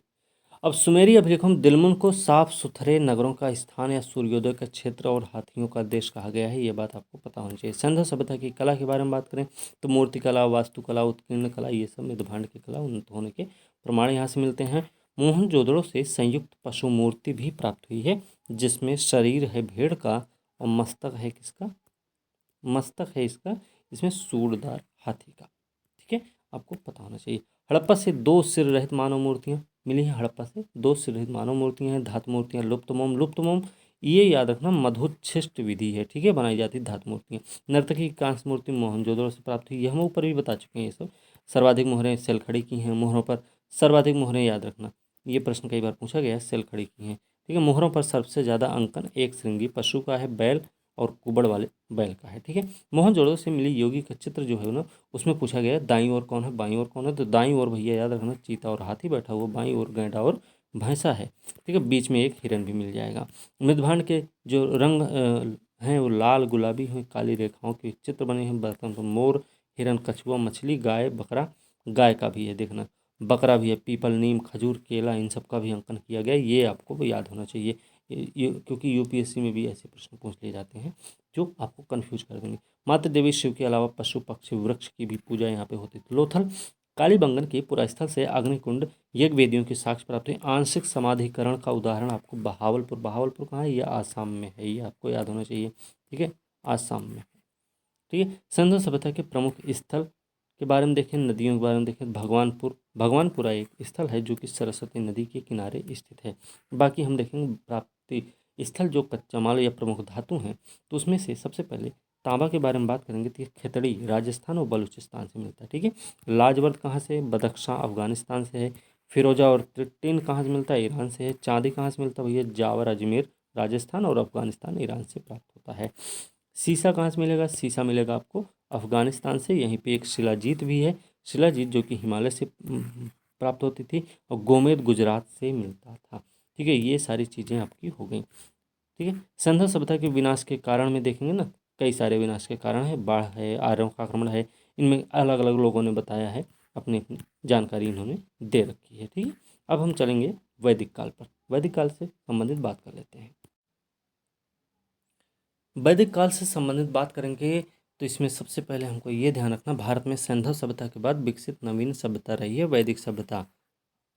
अब सुमेरी अभिलेखों में दिलमुन को साफ सुथरे नगरों का स्थान या सूर्योदय का क्षेत्र और हाथियों का देश कहा गया है, ये बात आपको पता होनी चाहिए। सिंधु सभ्यता की कला के बारे में बात करें तो मूर्तिकला, वास्तुकला, उत्कीर्ण कला, ये सब मृदभांड की कला उन्नत होने के प्रमाण यहाँ से मिलते हैं। मोहनजोदड़ो से संयुक्त पशु मूर्ति भी प्राप्त हुई है, जिसमें शरीर है भेड़ का और मस्तक है किसका? मस्तक है इसका, इसमें सूरदार हाथी का। ठीक है, आपको पता होना चाहिए। हड़प्पा से 2 सिर रहित मानव मूर्तियाँ मिली हैं। हड़प्पा से 2 सिर रहित मानव मूर्तियाँ हैं। धातु मूर्तियाँ लुप्त मोम ये याद रखना मधुच्छिष्ट विधि है, ठीक है, बनाई जाती धातु मूर्तियाँ। नर्तकी की कांस्य मूर्ति मोहनजोदड़ो से प्राप्त हुई, ये हम ऊपर भी बता चुके हैं ये सब। सर्वाधिक मोहरें सेलखड़ी की हैं। मोहरों पर सर्वाधिक मोहरें याद रखना, ये प्रश्न कई बार पूछा गया है, सेलखड़ी की हैं, ठीक है। मोहरों पर सबसे ज़्यादा अंकन एक श्रृंगी पशु का है, बैल और कुबड़ वाले बैल का है, ठीक है। मोहनजोदड़ो से मिली योगी का चित्र जो है ना, उसमें पूछा गया है दाईं ओर कौन है, बाईं ओर कौन है। तो दाईं ओर भैया याद रखना चीता और हाथी बैठा हुआ, बाईं ओर गैंडा और भैंसा है, ठीक है। बीच में एक हिरन भी मिल जाएगा। मृदभांड के जो रंग हैं वो लाल, गुलाबी हैं, काली रेखाओं के चित्र बने हैं। बर्तन पर मोर, हिरन, कछुआ, मछली, गाय, बकरा, गाय का भी है देखना, बकरा भी है, पीपल, नीम, खजूर, केला, इन सब का भी अंकन किया गया है। ये आपको याद होना चाहिए, क्योंकि यूपीएससी में भी ऐसे प्रश्न पूछ लिए जाते हैं जो आपको कंफ्यूज कर देंगे। मात्र देवी शिव के अलावा पशु, पक्षी, वृक्ष की भी पूजा यहाँ पे होती थी। लोथल कालीबंगन के पुरास्थल से अग्निकुंड यज्ञ वेदियों की साक्ष्य प्राप्त हुई। आंशिक समाधिकरण का उदाहरण आपको बहावलपुर कहाँ है, ये आसाम में है, ये आपको याद होना चाहिए, ठीक है, आसाम में, ठीक है। सिंधु सभ्यता के प्रमुख स्थल के बारे में देखें, नदियों के बारे में देखें। भगवानपुरा एक स्थल है जो कि सरस्वती नदी के किनारे स्थित है। बाकी हम देखेंगे प्राप्ति स्थल जो कच्चा माल या प्रमुख धातु हैं, तो उसमें से सबसे पहले तांबा के बारे में बात करेंगे तो खेतड़ी राजस्थान और बलूचिस्तान से मिलता है, ठीक है। लाजवर्द कहाँ से, बदख्शां अफगानिस्तान से है। फिरोजा और टिन कहाँ से मिलता है, ईरान से है। चांदी कहाँ से मिलता है भैया, जावर अजमेर राजस्थान और अफगानिस्तान ईरान से प्राप्त होता है। सीसा कहाँ से मिलेगा, सीसा मिलेगा आपको अफगानिस्तान से। यहीं पे एक शिलाजीत भी है, शिलाजीत जो कि हिमालय से प्राप्त होती थी। और गोमेद गुजरात से मिलता था, ठीक है। ये सारी चीज़ें आपकी हो गई, ठीक है। सिंधु सभ्यता के विनाश के कारण में देखेंगे ना, कई सारे विनाश के कारण है, बाढ़ है, आर्यों का आक्रमण है, इनमें अलग अलग लोगों ने बताया है, अपनी अपनी जानकारी इन्होंने दे रखी है, ठीक है। अब हम चलेंगे वैदिक काल पर, वैदिक काल से संबंधित बात कर लेते हैं। वैदिक काल से संबंधित बात करेंगे तो इसमें सबसे पहले हमको ये ध्यान रखना, भारत में सिंधु सभ्यता के बाद विकसित नवीन सभ्यता रही है वैदिक सभ्यता,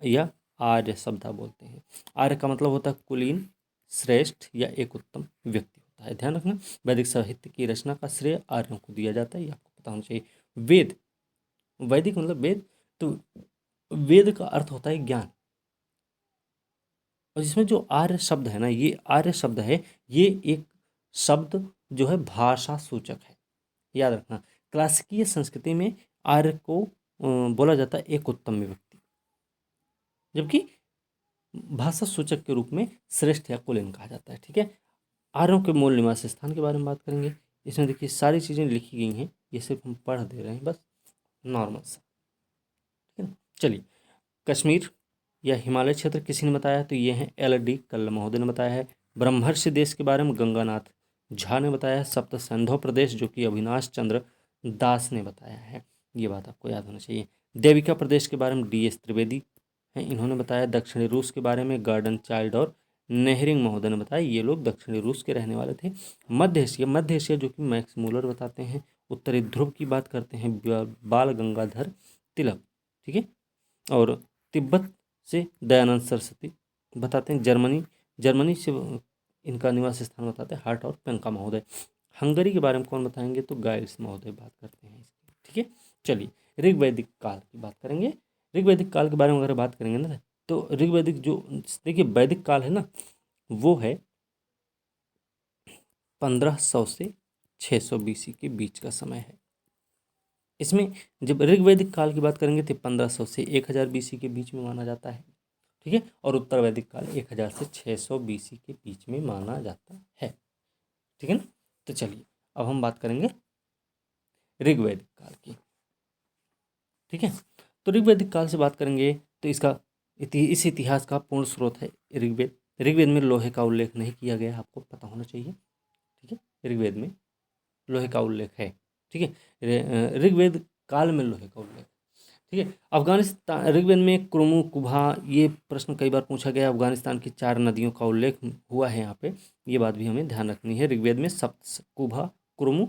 या आर्य सभ्यता बोलते हैं। आर्य का मतलब होता है कुलीन, श्रेष्ठ या एक उत्तम व्यक्ति होता है, ध्यान रखना। वैदिक साहित्य की रचना का श्रेय आर्यों को दिया जाता है, ये आपको पता होना चाहिए। वेद, वैदिक मतलब वेद, तो वेद का अर्थ होता है ज्ञान। और जिसमें जो आर्य शब्द है ना, ये आर्य शब्द है, ये एक शब्द जो है भाषा सूचक है, याद रखना। क्लासिकीय संस्कृति में आर्य को बोला जाता है एक उत्तम व्यक्ति, जबकि भाषा सूचक के रूप में श्रेष्ठ या कुलीन कहा जाता है, ठीक है। आर्यों के मूल निवास स्थान के बारे में बात करेंगे। इसमें देखिए सारी चीज़ें लिखी गई हैं, ये सिर्फ हम पढ़ दे रहे हैं बस, नॉर्मल सा, ठीक है ना। चलिए, कश्मीर या हिमालय क्षेत्र किसी ने बताया, तो ये हैं LD कल्ल महोदय ने बताया है। ब्रह्मर्षि देश के बारे में गंगानाथ झा ने बताया है। सप्त सिंधु प्रदेश जो कि अविनाश चंद्र दास ने बताया है, ये बात आपको याद होना चाहिए। देविका प्रदेश के बारे में DS त्रिवेदी हैं, इन्होंने बताया। दक्षिणी रूस के बारे में गार्डन चाइल्ड और नेहरिंग महोदय ने बताया, ये लोग दक्षिणी रूस के रहने वाले थे। मध्य एशिया जो कि मैक्स मूलर बताते हैं। उत्तरी ध्रुव की बात करते हैं बाल गंगाधर तिलक, ठीक है। और तिब्बत से दयानंद सरस्वती बताते हैं। जर्मनी से इनका निवास स्थान बताते हैं हार्ट और पेंका महोदय। हंगरी के बारे में कौन बताएंगे, तो गाइड्स महोदय बात करते हैं इसकी, ठीक है। चलिए, ऋग्वैदिक काल की बात करेंगे। ऋग्वैदिक काल के बारे में अगर बात करेंगे ना, तो ऋग्वैदिक जो देखिए वैदिक काल है ना, वो है 1500 से 600 BC के बीच का समय है। इसमें जब ऋग्वैदिक काल की बात करेंगे तो 1500 से 1000 BC के बीच में माना जाता है, ठीक है। और उत्तर वैदिक काल 1000 से 600 BC के बीच में माना जाता है, ठीक है ना। तो चलिए, अब हम बात करेंगे ऋग्वैदिक काल की, ठीक है। तो ऋग्वैदिक काल से बात करेंगे तो इसका इस इतिहास का पूर्ण स्रोत है ऋग्वेद। ऋग्वेद में लोहे का उल्लेख नहीं किया गया, आपको पता होना चाहिए, ठीक है। ऋग्वेद में लोहे का उल्लेख है, ठीक है। ऋग्वेद काल में लोहे का उल्लेख, ठीक है। अफगानिस्तान, ऋग्वेद में कुरुमु कुभा, ये प्रश्न कई बार पूछा गया। अफगानिस्तान की 4 नदियों का उल्लेख हुआ है यहाँ पे, ये बात भी हमें ध्यान रखनी है। ऋग्वेद में सप्त कुभा, कुरुमु,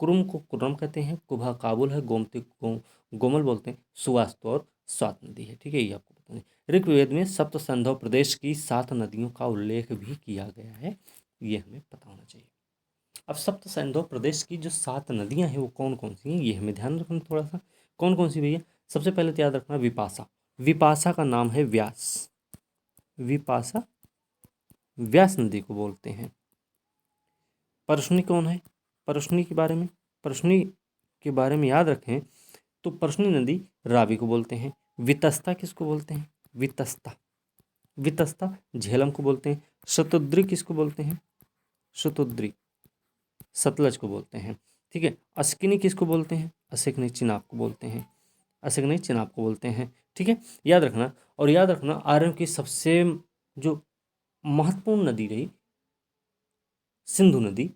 कुरुम को कुर्रम कहते हैं, कुभा काबुल है, गोमती गोमल बोलते हैं, सुवास्तु और स्वात नदी है, ठीक है, ये आपको पता नहीं। ऋग्वेद में सप्त सिंधु प्रदेश की 7 नदियों का उल्लेख भी किया गया है, ये हमें पता होना चाहिए। अब सप्त सिंधु प्रदेश की जो 7 नदियां हैं वो कौन कौन सी हैं, ये हमें ध्यान रखना थोड़ा सा। कौन कौन सी भैया? सबसे पहले तो याद रखना विपाशा, विपाशा का नाम है व्यास, विपाशा व्यास नदी को बोलते हैं। परशुनी कौन है? परशुनी के बारे में, परशुनी के बारे में याद रखें तो परशुनी नदी रावी को बोलते हैं। वितस्ता किसको बोलते हैं? वितस्ता, वितस्ता झेलम को बोलते हैं। शतुद्री किसको बोलते हैं? शतुद्री सतलज को बोलते हैं। ठीक है, अस्किनी किसको बोलते हैं? असिकनी चिनाब को बोलते हैं, असिकनी चिनाब को बोलते हैं। ठीक है, याद रखना। और याद रखना आर्यों की सबसे जो महत्वपूर्ण नदी रही सिंधु नदी,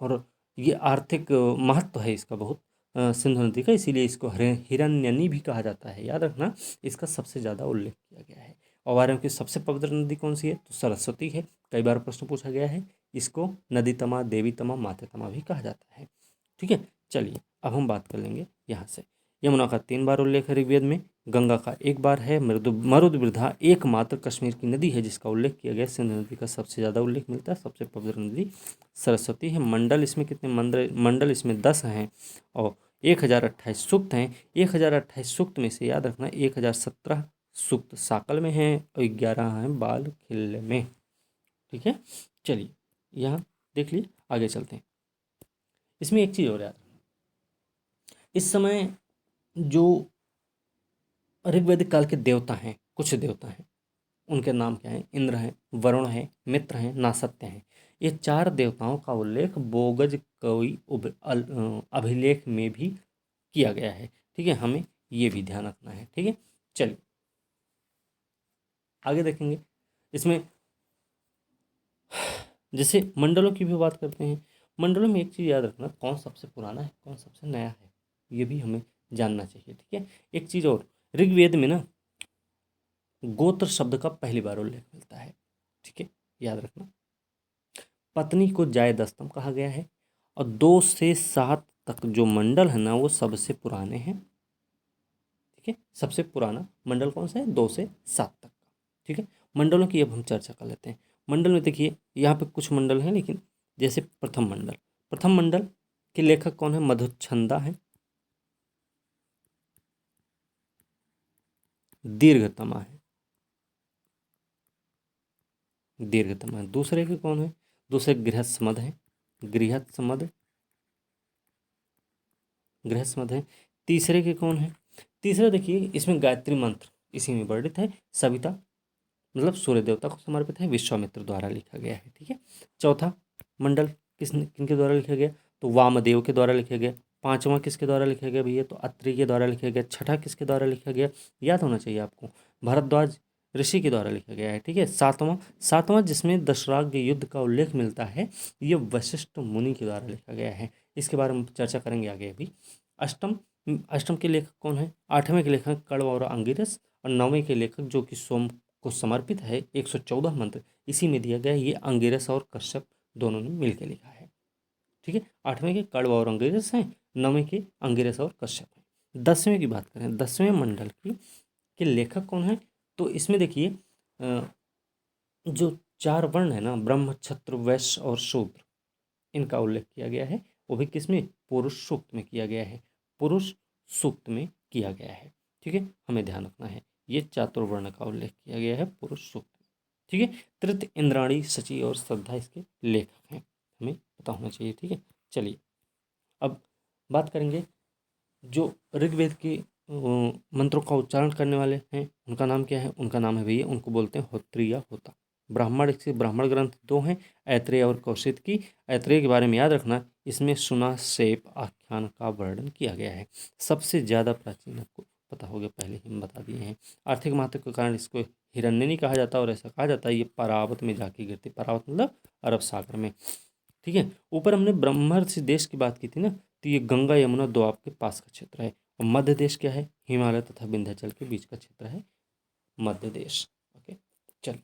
और ये आर्थिक महत्व है इसका बहुत, सिंधु नदी का, इसीलिए इसको हिरण्यनी भी कहा जाता है। याद रखना इसका सबसे ज़्यादा उल्लेख किया गया है। और आर्यों की सबसे पवित्र नदी कौन सी है? तो सरस्वती है। कई बार प्रश्न पूछा गया है। इसको नदी तमा, देवी तमा, माते तमा भी कहा जाता है। ठीक है, चलिए अब हम बात कर लेंगे यहाँ से। यमुना का 3 बार उल्लेख है ऋग्वेद में, गंगा का 1 बार है, मरुद्वृद्धा एकमात्र कश्मीर की नदी है जिसका उल्लेख किया गया। सिंधु नदी का सबसे ज़्यादा उल्लेख मिलता है। सबसे पवित्र नदी सरस्वती है। मंडल इसमें कितने? मंडल इसमें 10 हैं और 1028 सूक्त हैं। 1028 सूक्त में से याद रखना 1017 सूक्त साकल में हैं और 11 हैं बाल खिल्ले में। ठीक है, चलिए यहाँ देख लिए, आगे चलते हैं। इसमें एक चीज़ और याद, इस समय जो ऋग्वैदिक काल के देवता हैं, कुछ देवता हैं, उनके नाम क्या हैं? इंद्र हैं, वरुण हैं, मित्र हैं, नासत्य हैं। ये 4 देवताओं का उल्लेख बोगज कवि अभिलेख में भी किया गया है। ठीक है, हमें ये भी ध्यान रखना है। ठीक है, चलिए आगे देखेंगे। इसमें जैसे मंडलों की भी बात करते हैं। मंडलों में एक चीज़ याद रखना, कौन सबसे पुराना है, कौन सबसे नया है, ये भी हमें जानना चाहिए। ठीक है, एक चीज़ और, ऋग्वेद में ना गोत्र शब्द का पहली बार उल्लेख मिलता है। ठीक है, याद रखना। पत्नी को जाय दस्तम कहा गया है। और 2 से 7 तक जो मंडल है ना वो सबसे पुराने हैं। ठीक है, सबसे पुराना मंडल कौन सा है? 2 से 7 तक का। ठीक है, मंडलों की अब हम चर्चा कर लेते हैं। मंडल में देखिए यहाँ पे कुछ मंडल हैं, लेकिन जैसे प्रथम मंडल, प्रथम मंडल के लेखक कौन है? मधुच्छंदा है। दीर्घतमा है, दीर्घतमा है। दूसरे के कौन है? दूसरे गृहस्मद है, गृहस्मद, गृहस्मद है। तीसरे के कौन है? तीसरा देखिए इसमें गायत्री मंत्र इसी में वर्णित है। सविता मतलब सूर्य देवता को समर्पित है, विश्वामित्र द्वारा लिखा गया है। ठीक है, चौथा मंडल किनके द्वारा लिखा गया? तो वामदेव के द्वारा लिखा गया। पांचवा किसके द्वारा लिखा गया भैया? तो अत्रि के द्वारा लिखा गया। छठा किसके द्वारा लिखा गया? याद होना चाहिए आपको, भरद्वाज ऋषि के द्वारा लिखा गया है। ठीक है, सातवां जिसमें दशराग युद्ध का उल्लेख मिलता है, ये वशिष्ठ मुनि के द्वारा लिखा गया है। इसके बारे में चर्चा करेंगे आगे अभी। अष्टम, अष्टम के लेखक कौन है? 8वें के लेखक कण्व और अंगिरस, और 9वें के लेखक जो कि सोम को समर्पित है 114 मंत्र इसी में दिया गया है। ये अंगिरस और कश्यप दोनों ने मिलकर लिखा है। ठीक है, 8वें के कण्व और अंगिरस हैं, 9वें के अंगिरस और कश्यप हैं। 10वें की बात करें, 10वें मंडल की के लेखक कौन है? तो इसमें देखिए जो 4 वर्ण है ना, ब्रह्म, क्षत्र, वैश्य और शूद्र, इनका उल्लेख किया गया है। वो भी किसमें? पुरुष सूक्त में किया गया है, पुरुष सूक्त में किया गया है। ठीक है, हमें ध्यान रखना है, ये चातुर्वर्ण का उल्लेख किया गया है पुरुष सूक्त में। ठीक है, तृतीय इंद्राणी, शची और श्रद्धा इसके लेखक हैं, हमें पता होना चाहिए। ठीक है, चलिए अब बात करेंगे जो ऋग्वेद के मंत्रों का उच्चारण करने वाले हैं, उनका नाम क्या है? उनका नाम है भैया, उनको बोलते हैं होत्री या होता। ब्राह्मण, इसके ब्राह्मण ग्रंथ 2 हैं, ऐत्रेय और कौशिक की। ऐत्रेय के बारे में याद रखना, इसमें सुना सेप आख्यान का वर्णन किया गया है। सबसे ज़्यादा प्राचीन, आपको पता होगा, पहले ही हम बता दिए हैं। आर्थिक महत्व के कारण इसको हिरण्यनी कहा जाता है, और ऐसा कहा जाता है ये परावत में जाके गिरती। परावत मतलब अरब सागर में। ठीक है, ऊपर हमने ब्रह्मर्षि देश की बात की थी ना, तो ये गंगा यमुना दोआब के पास का क्षेत्र है। और मध्य देश क्या है? हिमालय तथा विंध्याचल के बीच का क्षेत्र है मध्य देश। ओके, चलिए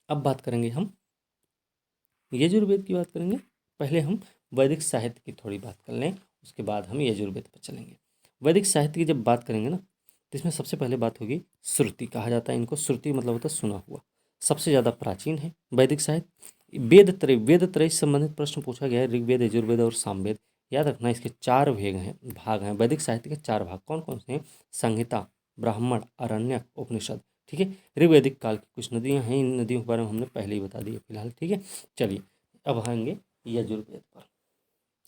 अब बात करेंगे हम यजुर्वेद की बात करेंगे। पहले हम वैदिक साहित्य की थोड़ी बात कर लें, उसके बाद हम यजुर्वेद पर चलेंगे। वैदिक साहित्य की जब बात करेंगे ना, तो इसमें सबसे पहले बात होगी श्रुति, कहा जाता है इनको। श्रुति मतलब होता है सुना हुआ। सबसे ज़्यादा प्राचीन है वैदिक साहित्य। वेद त्रय से संबंधित प्रश्न पूछा गया है, ऋग्वेद, यजुर्वेद और सामवेद। याद रखना इसके 4 भाग हैं। वैदिक साहित्य के 4 भाग कौन कौन से हैं? संहिता, ब्राह्मण, आरण्यक, उपनिषद। ठीक है, ऋग्वैदिक काल की कुछ नदियां हैं, इन नदियों के बारे में हमने पहले ही बता दिया फिलहाल। ठीक है, चलिए अब आएंगे यजुर्वेद पर।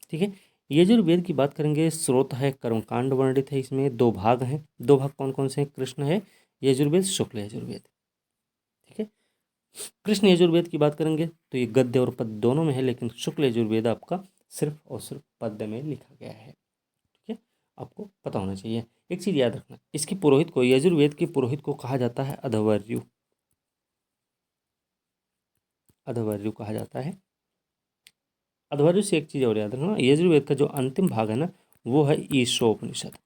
ठीक है, यजुर्वेद की बात करेंगे। स्रोत है कर्मकांड वर्णित है, इसमें 2 भाग हैं। 2 भाग कौन कौन से हैं? कृष्ण है यजुर्वेद, शुक्ल यजुर्वेद। ठीक है, कृष्ण यजुर्वेद की बात करेंगे तो ये गद्य और पद्य दोनों में है, लेकिन शुक्ल यजुर्वेद आपका सिर्फ और सिर्फ पद्य में लिखा गया है। ठीक है, आपको पता होना चाहिए। एक चीज याद रखना, इसकी पुरोहित को, यजुर्वेद के पुरोहित को कहा जाता है अधवर्यु। अधवर्यु कहा जाता है। अधवर्यु से एक चीज और याद रखना, यजुर्वेद का जो अंतिम भाग है ना, वो है ईशोपनिषद।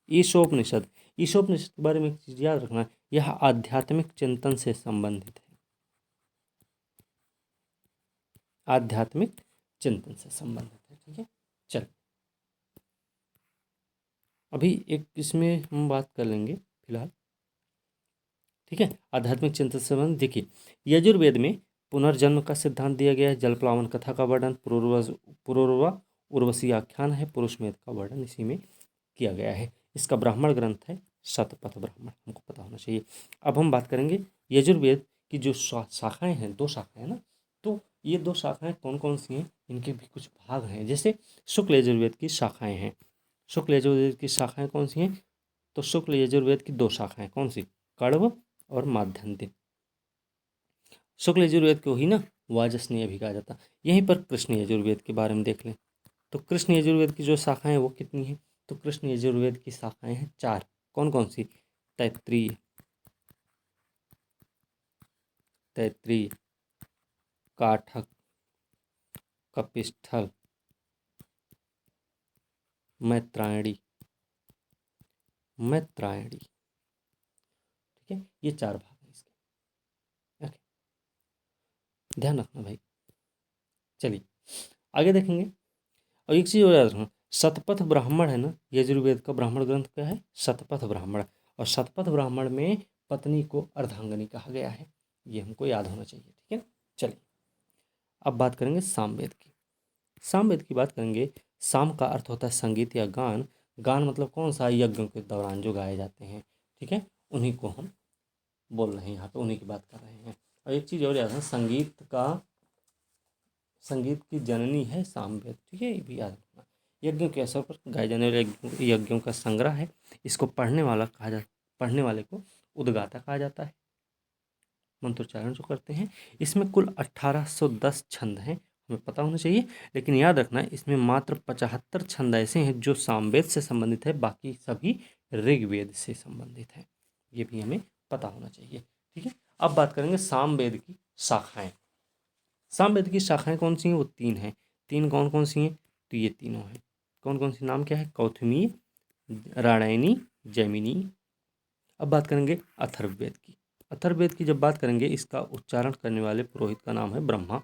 ईशोपनिषद, ईशोपनिषद के बारे में एक चीज याद रखना, यह आध्यात्मिक चिंतन से संबंधित है। आध्यात्मिक चिंतन से संबंधित है। ठीक है, चल अभी एक इसमें हम बात कर लेंगे फिलहाल। ठीक है, आध्यात्मिक चिंतन से संबंधित देखिए, यजुर्वेद में पुनर्जन्म का सिद्धांत दिया गया है। जलप्लावन कथा का वर्णन, पुरूर्वा उर्वशी आख्यान है, पुरुषमेध का वर्णन इसी में किया गया है। इसका ब्राह्मण ग्रंथ है शतपथ ब्राह्मण, हमको पता होना चाहिए। अब हम बात करेंगे यजुर्वेद की जो शाखाएं हैं, 2 शाखाएं हैं ना, तो ये 2 शाखाएं कौन कौन सी हैं, इनके भी कुछ भाग हैं। जैसे शुक्ल यजुर्वेद की शाखाएं हैं। शुक्ल यजुर्वेद की शाखाएं कौन सी हैं? तो शुक्ल यजुर्वेद की 2 शाखाएं कौन सी? कण्व और माध्यन्तिन। शुक्ल यजुर्वेद को ही ना वाजसनेय भी कहा जाता। यहीं पर कृष्ण यजुर्वेद के बारे में देख लें तो कृष्ण यजुर्वेद की जो शाखाएं हैं वो कितनी हैं? तो कृष्ण यजुर्वेद की शाखाएं हैं 4। कौन कौन सी? तैत्रीय, तैत्रीय, काठक, कपिस्थल, मैत्रायणी, मैत्रायणी। ठीक है, ये 4 भाग हैं इसके। ओके, ध्यान रखना भाई। चलिए आगे देखेंगे। और एक चीज़ और याद रखना, शतपथ ब्राह्मण है ना, यजुर्वेद का ब्राह्मण ग्रंथ क्या है? शतपथ ब्राह्मण। और शतपथ ब्राह्मण में पत्नी को अर्धांगिनी कहा गया है, ये हमको याद होना चाहिए। ठीक है, चलिए अब बात करेंगे सामवेद की। सामवेद की बात करेंगे। साम का अर्थ होता है संगीत या गान। गान मतलब कौन सा? यज्ञों के दौरान जो गाए जाते हैं। ठीक है, उन्हीं को हम बोल रहे हैं यहाँ पे, उन्हीं की बात कर रहे हैं। और एक चीज़ और याद है, संगीत की जननी है सामवेद। ठीक है, ये भी याद रखना। यज्ञों के अवसर पर गाए जाने वाले यज्ञों का संग्रह है। इसको पढ़ने वाले को उद्गाता कहा जाता है, मंत्रोच्चारण जो करते हैं। इसमें कुल 1810 छंद हैं, हमें पता होना चाहिए। लेकिन याद रखना, इसमें मात्र 75 छंद ऐसे हैं जो सामवेद से संबंधित है, बाकी सभी ऋग्वेद से संबंधित है। ये भी हमें पता होना चाहिए। ठीक है, अब बात करेंगे सामवेद की शाखाएं। सामवेद की शाखाएं कौन सी हैं? वो 3 हैं। 3 कौन कौन सी हैं? तो ये तीनों हैं। कौन कौन सी? नाम क्या है? कौथुमीय, राणायनी, जैमिनी। अब बात करेंगे अथर्ववेद की। अथर्ववेद की जब बात करेंगे, इसका उच्चारण करने वाले पुरोहित का नाम है ब्रह्मा।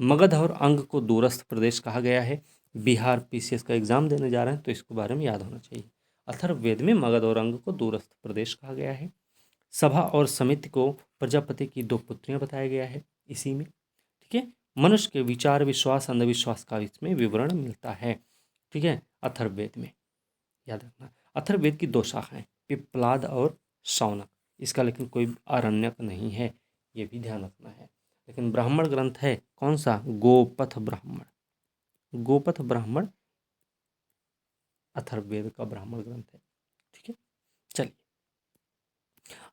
मगध और अंग को दूरस्थ प्रदेश कहा गया है। बिहार पीसीएस का एग्जाम देने जा रहे हैं तो इसके बारे में याद होना चाहिए। अथर्ववेद में मगध और अंग को दूरस्थ प्रदेश कहा गया है। सभा और समिति को प्रजापति की 2 पुत्रियां बताया गया है इसी में। ठीक है, मनुष्य के विचार, विश्वास, अंधविश्वास का इसमें विवरण मिलता है। ठीक है, अथर्ववेद में याद रखना। अथर्ववेद की 2 शाखाएं, पिप्पलाद और शौनक। इसका लेकिन कोई आरण्यक नहीं है, ये भी ध्यान रखना है। लेकिन ब्राह्मण ग्रंथ है कौन सा? गोपथ ब्राह्मण। गोपथ ब्राह्मण अथर्ववेद का ब्राह्मण ग्रंथ है। ठीक है, चलिए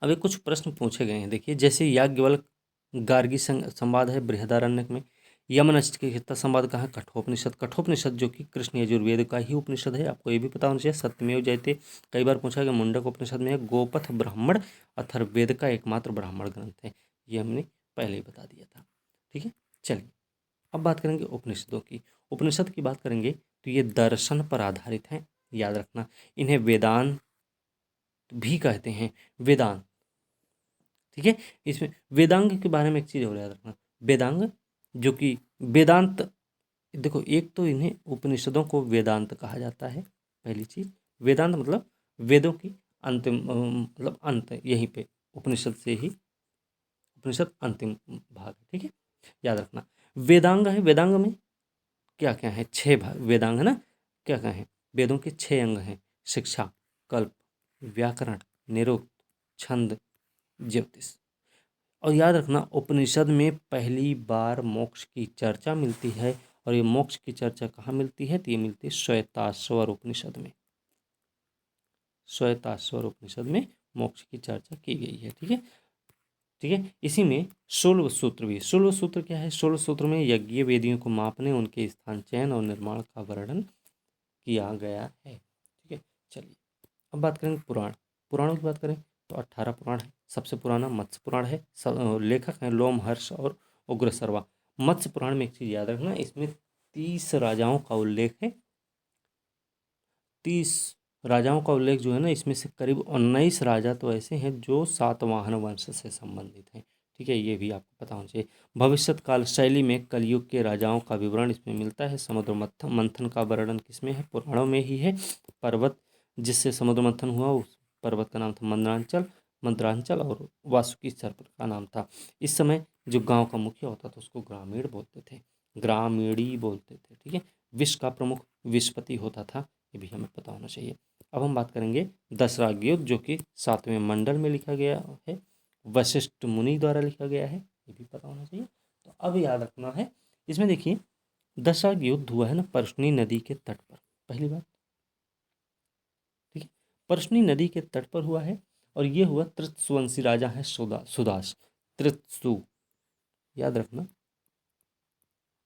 अब ये कुछ प्रश्न पूछे गए हैं। देखिए, जैसे याज्ञवल्क गार्गी संवाद है बृहदारण्यक में। यमनच के हिता संवाद कहाँ है? कठोपनिषद। कठोपनिषद जो कि कृष्ण यजुर्वेद का ही उपनिषद है, आपको ये भी पता होना चाहिए। सत्यमेव जयते कई बार पूछा गया, मुंडक उपनिषद में है। गोपथ ब्राह्मण अथर्ववेद का एकमात्र ब्राह्मण ग्रंथ है, ये हमने पहले ही बता दिया था। ठीक है, चलिए अब बात करेंगे उपनिषदों की। उपनिषद की बात करेंगे तो ये दर्शन पर आधारित हैं, याद रखना। इन्हें वेदांत भी कहते हैं, वेदांत। ठीक है, इसमें वेदांग के बारे में एक चीज़ और याद रखना। वेदांग जो कि वेदांत, देखो एक तो इन्हें उपनिषदों को वेदांत कहा जाता है, पहली चीज। वेदांत मतलब वेदों की अंतिम मतलब अंत, यहीं पे उपनिषद से ही उपनिषद अंतिम भाग है। ठीक है, याद रखना। वेदांग है, वेदांग में क्या क्या है, 6 वेदांग है ना, क्या क्या है, वेदों के 6 अंग हैं, शिक्षा, कल्प, व्याकरण, निरुक्त, छंद, ज्योतिष। और याद रखना, उपनिषद में पहली बार मोक्ष की चर्चा मिलती है, और ये मोक्ष की चर्चा कहाँ मिलती है, तो ये मिलती है श्वेताश्वर उपनिषद में। श्वेताश्वर उपनिषद में मोक्ष की चर्चा की गई है। ठीक है, ठीक है। इसी में शोल्व सूत्र भी, शोल्व सूत्र क्या है, शोल्व सूत्र में यज्ञ वेदियों को मापने, उनके स्थान चयन और निर्माण का वर्णन किया गया है। ठीक है, चलिए अब बात करेंगे पुराण। पुराणों की बात करें तो 18 पुराण है। सबसे पुराना मत्स्य पुराण है, लेखक हैं लोमहर्ष और उग्रसर्वा। मत्स्य पुराण में एक चीज याद रखना, इसमें 30 राजाओं का उल्लेख है। 30 राजाओं का उल्लेख जो है ना, इसमें से करीब 19 राजा तो ऐसे हैं जो सातवाहन वंश से संबंधित हैं। ठीक है, ये भी आपको पता होना चाहिए। भविष्यत काल शैली में कलयुग के राजाओं का विवरण इसमें मिलता है। समुद्र मंथन का वर्णन किसमें है, पुराणों में ही है। पर्वत जिससे समुद्र मंथन हुआ, उस पर्वत का नाम था मंद्रांचल, मंत्रांचल, और वासुकी सर्प का नाम था। इस समय जो गांव का मुखिया होता था उसको ग्रामीण बोलते थे, ग्रामीणी बोलते थे। ठीक है, विश्व का प्रमुख विश्वपति होता था, ये भी हमें पता होना चाहिए। अब हम बात करेंगे दशराग युद्ध, जो कि 7वें मंडल में लिखा गया है, वशिष्ठ मुनि द्वारा लिखा गया है, ये भी पता होना चाहिए। तो अब याद रखना है, इसमें देखिए दशराग युद्ध हुआ है ना परशुनी नदी के तट पर, पहली बात। ठीक है, परशुनी नदी के तट पर हुआ है, और ये हुआ तृतसुवंशी राजा है सुदास, तृतसु, याद रखना,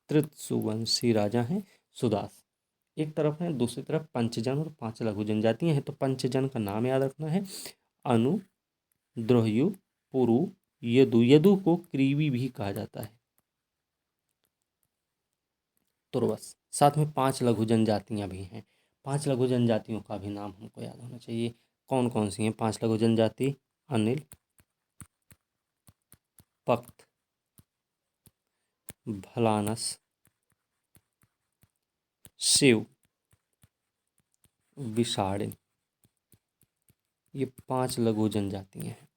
तृतसुवंशी राजा हैं सुदास। एक तरफ है, दूसरी तरफ पंचजन और 5 लघु जनजातियां हैं। तो पंचजन का नाम याद रखना है, अनु, द्रोहयु, पुरु, यदु। यदु को क्रीवी भी कहा जाता है, तुर्वस। साथ में 5 लघु जनजातियां भी हैं। 5 लघु जनजातियों का भी नाम हमको याद होना चाहिए। कौन कौन सी हैं 5 लघु जनजाति, अनिल, पक्त, भलानस, शिव, विषाणिन। ये 5 लघु जनजातियां हैं,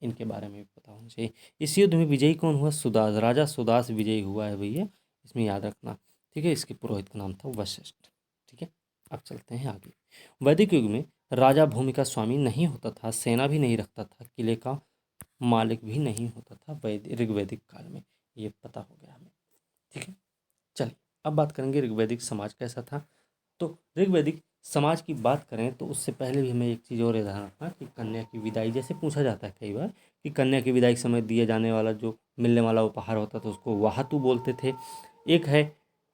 इनके बारे में भी पता होना चाहिए। इस युद्ध में विजयी कौन हुआ, सुदास, राजा सुदास विजयी हुआ है भैया, इसमें याद रखना। ठीक है, इसके पुरोहित का नाम था वशिष्ठ। ठीक है, अब चलते हैं आगे। वैदिक युग में राजा भूमि का स्वामी नहीं होता था, सेना भी नहीं रखता था, किले का मालिक भी नहीं होता था ऋग्वैदिक काल में, ये पता हो गया हमें। ठीक है, चलिए अब बात करेंगे ऋग्वैदिक समाज कैसा था। तो ऋग्वैदिक समाज की बात करें तो उससे पहले भी हमें एक चीज़ और ध्यान रखना कि कन्या की विदाई, जैसे पूछा जाता है कई बार कि कन्या की विदाई के समय दिए जाने वाला जो मिलने वाला उपहार होता था उसको वाहतु बोलते थे। एक है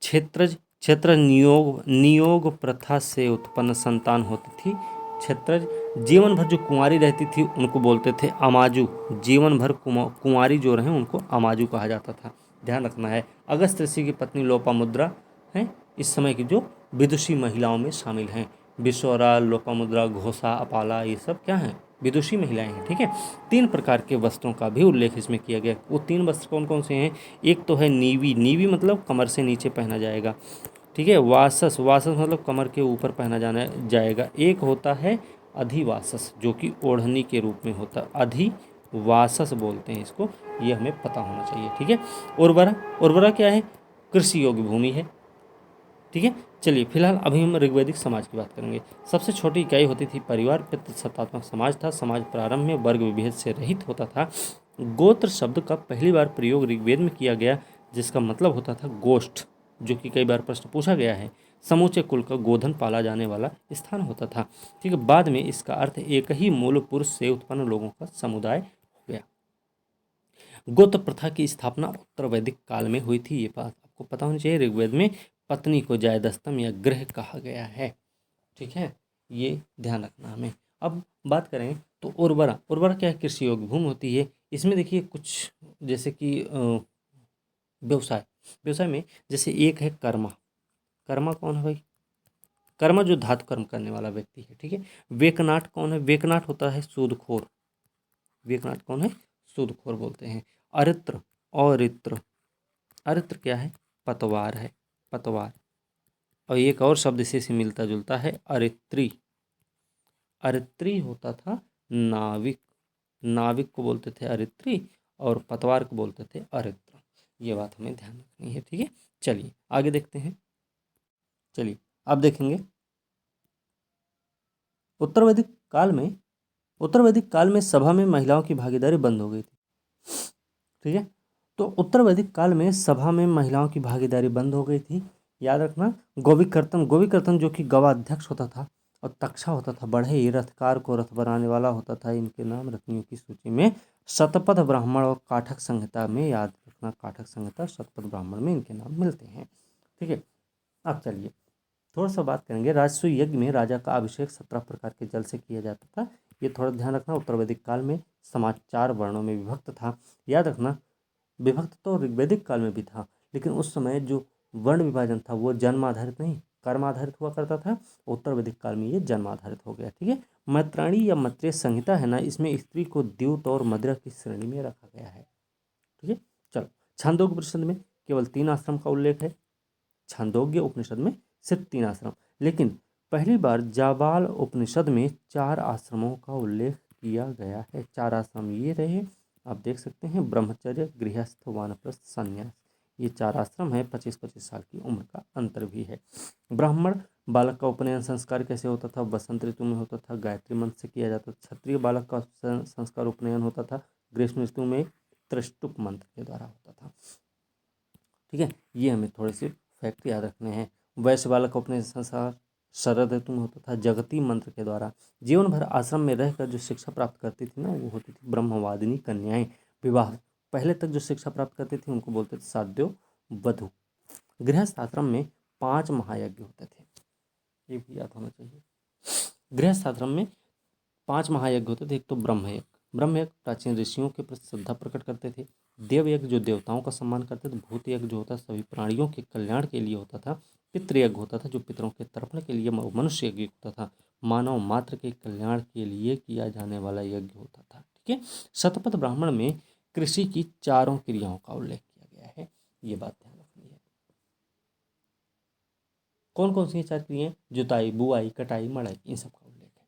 क्षेत्रज, क्षेत्रज नियोग, नियोग प्रथा से उत्पन्न संतान होती थी क्षेत्रज। जीवन भर जो कुंवारी रहती थी उनको बोलते थे अमाजू, जीवन भर कुंवारी जो रहे उनको अमाजू कहा जाता था, ध्यान रखना है। अगस्त ऋषि की पत्नी लोपामुद्रा हैं इस समय की जो विदुषी महिलाओं में शामिल हैं। विश्वरा, लोपामुद्रा, घोषा, अपाला, ये सब क्या हैं, विदुषी महिलाएं हैं। ठीक है, 3 प्रकार के वस्त्रों का भी उल्लेख इसमें किया गया। वो 3 वस्त्र कौन कौन से हैं, एक तो है नीवी, नीवी मतलब कमर से नीचे पहना जाएगा। ठीक है, वासस, वासस मतलब कमर के ऊपर पहना जाना जाएगा। एक होता है अधिवासस, जो कि ओढ़नी के रूप में होता है, अधिवासस बोलते हैं इसको, ये हमें पता होना चाहिए। ठीक है, उर्वरा, उर्वरा क्या है, कृषि योग्य भूमि है। ठीक है, चलिए फिलहाल अभी हम ऋग्वैदिक समाज की बात करेंगे। सबसे छोटी इकाई होती थी परिवार, पितृसत्तात्मक समाज था। समाज प्रारंभ में वर्ग विभेद से रहित होता था। गोत्र शब्द का पहली बार प्रयोग ऋग्वेद में किया गया, जिसका मतलब होता था गोष्ठ, जो कि कई बार प्रश्न पूछा गया है। समूचे कुल का गोधन पाला जाने वाला स्थान होता था। ठीक है, बाद में इसका अर्थ एक ही मूल पुरुष से उत्पन्न लोगों का समुदाय हो गया। गोत्र प्रथा की स्थापना उत्तर वैदिक काल में हुई थी, ये बात आपको पता होनी चाहिए। ऋग्वेद में पत्नी को जायदस्तम या गृह कहा गया है। ठीक है, ये ध्यान रखना हमें। अब बात करें तो उर्वरा, उर्वरा क्या है, कृषि योग्य भूमि होती है। इसमें देखिए कुछ जैसे कि व्यवसाय, व्यवसाय में जैसे एक है कर्मा, कर्मा कौन है भाई, कर्मा जो धातु कर्म करने वाला व्यक्ति है। ठीक है, वेकनाट कौन है, वेकनाट होता है सूदखोर, वेकनाट कौन है, सूदखोर बोलते हैं। अरित्र, अरित्र, अरित्र क्या है, पतवार है, पतवार। और एक और शब्द इसी से मिलता जुलता है, अरित्री, अरित्री होता था नाविक, नाविक को बोलते थे अरित्री, और पतवार को बोलते थे अरित्र। ये बात हमें ध्यान रखनी है। ठीक है, चलिए आगे देखते हैं। चलिए अब देखेंगे उत्तर वैदिक काल में सभा में महिलाओं की भागीदारी बंद हो गई थी। ठीक है, तो उत्तर वैदिक काल में सभा में महिलाओं की भागीदारी बंद हो गई थी। याद रखना, गोविकर्तन जो कि गवाध्यक्ष होता था और तक्षा होता था, बढ़े ही रथकार को रथ बनाने वाला होता था। इनके नाम रत्नियों की सूची में शतपथ ब्राह्मण और काठक संहिता में, याद रखना काठक संहिता शतपथ ब्राह्मण में इनके नाम मिलते हैं। ठीक है, अब चलिए थोड़ा सा बात करेंगे। राजसूय यज्ञ में राजा का अभिषेक 17 प्रकार के जल से किया जाता था। ये थोड़ा ध्यान रखना, उत्तर वैदिक काल में समाज 4 वर्णों में विभक्त था। याद रखना, विभक्त तो ऋग्वैदिक काल में भी था, लेकिन उस समय जो वर्ण विभाजन था वो जन्म आधारित नहीं कर्म आधारित हुआ करता था। उत्तर वैदिक काल में ये जन्म आधारित हो गया। ठीक है, मैत्राणी या मैत्रेय संहिता है ना, इसमें स्त्री को द्यूत और मदिरा की श्रेणी में रखा गया है। ठीक है, चलो छांदोग्य उपनिषद में केवल 3 आश्रम का उल्लेख है। छांदोग्य उपनिषद में सिर्फ 3 आश्रम, लेकिन पहली बार जाबाल उपनिषद में 4 आश्रमों का उल्लेख किया गया है। 4 आश्रम ये रहे, आप देख सकते हैं, ब्रह्मचर्य, गृहस्थ, वानप्रस्थ, संन्यास, ये 4 आश्रम है। 25-25 साल की उम्र का अंतर भी है। ब्राह्मण बालक का उपनयन संस्कार कैसे होता था? बसंत ऋतु में होता था, गायत्री मंत्र से किया जाता था। क्षत्रिय बालक का संस्कार उपनयन होता था ग्रीष्म ऋतु में, त्रिष्टुप मंत्र के द्वारा होता था। ठीक है, ये हमें थोड़े से फैक्ट याद रखने हैं। वैश्य बालक को अपने संसार शरद ऋतु में होता था जगती मंत्र के द्वारा। जीवन भर आश्रम में रहकर जो शिक्षा प्राप्त करती थी ना, वो होती थी ब्रह्मवादिनी कन्याएं। विवाह पहले तक जो शिक्षा प्राप्त करती थी उनको बोलते थे साध्यो वधु। गृहस्थ आश्रम में 5 महायज्ञ होते थे, ये भी याद होना चाहिए। गृहस्थ आश्रम में 5 महायज्ञ होते थे। एक तो ब्रह्मयज्ञ प्राचीन ऋषियों के प्रति श्रद्धा प्रकट करते थे। देवयज्ञ जो देवताओं का सम्मान करते थे। भूत यज्ञ जो होता सभी प्राणियों के कल्याण के लिए होता था। पितृयज्ञ होता था जो पितरों के तर्पण के लिए। मनुष्य यज्ञ होता था मानव मात्र के कल्याण के लिए किया जाने वाला यज्ञ होता था। ठीक है, शतपथ ब्राह्मण में कृषि की 4 क्रियाओं का उल्लेख किया गया है, ये बात ध्यान रखनी है। कौन कौन सी 4 क्रियाएं? जुताई, बुआई, कटाई, मड़ाई, इन सब का उल्लेख है।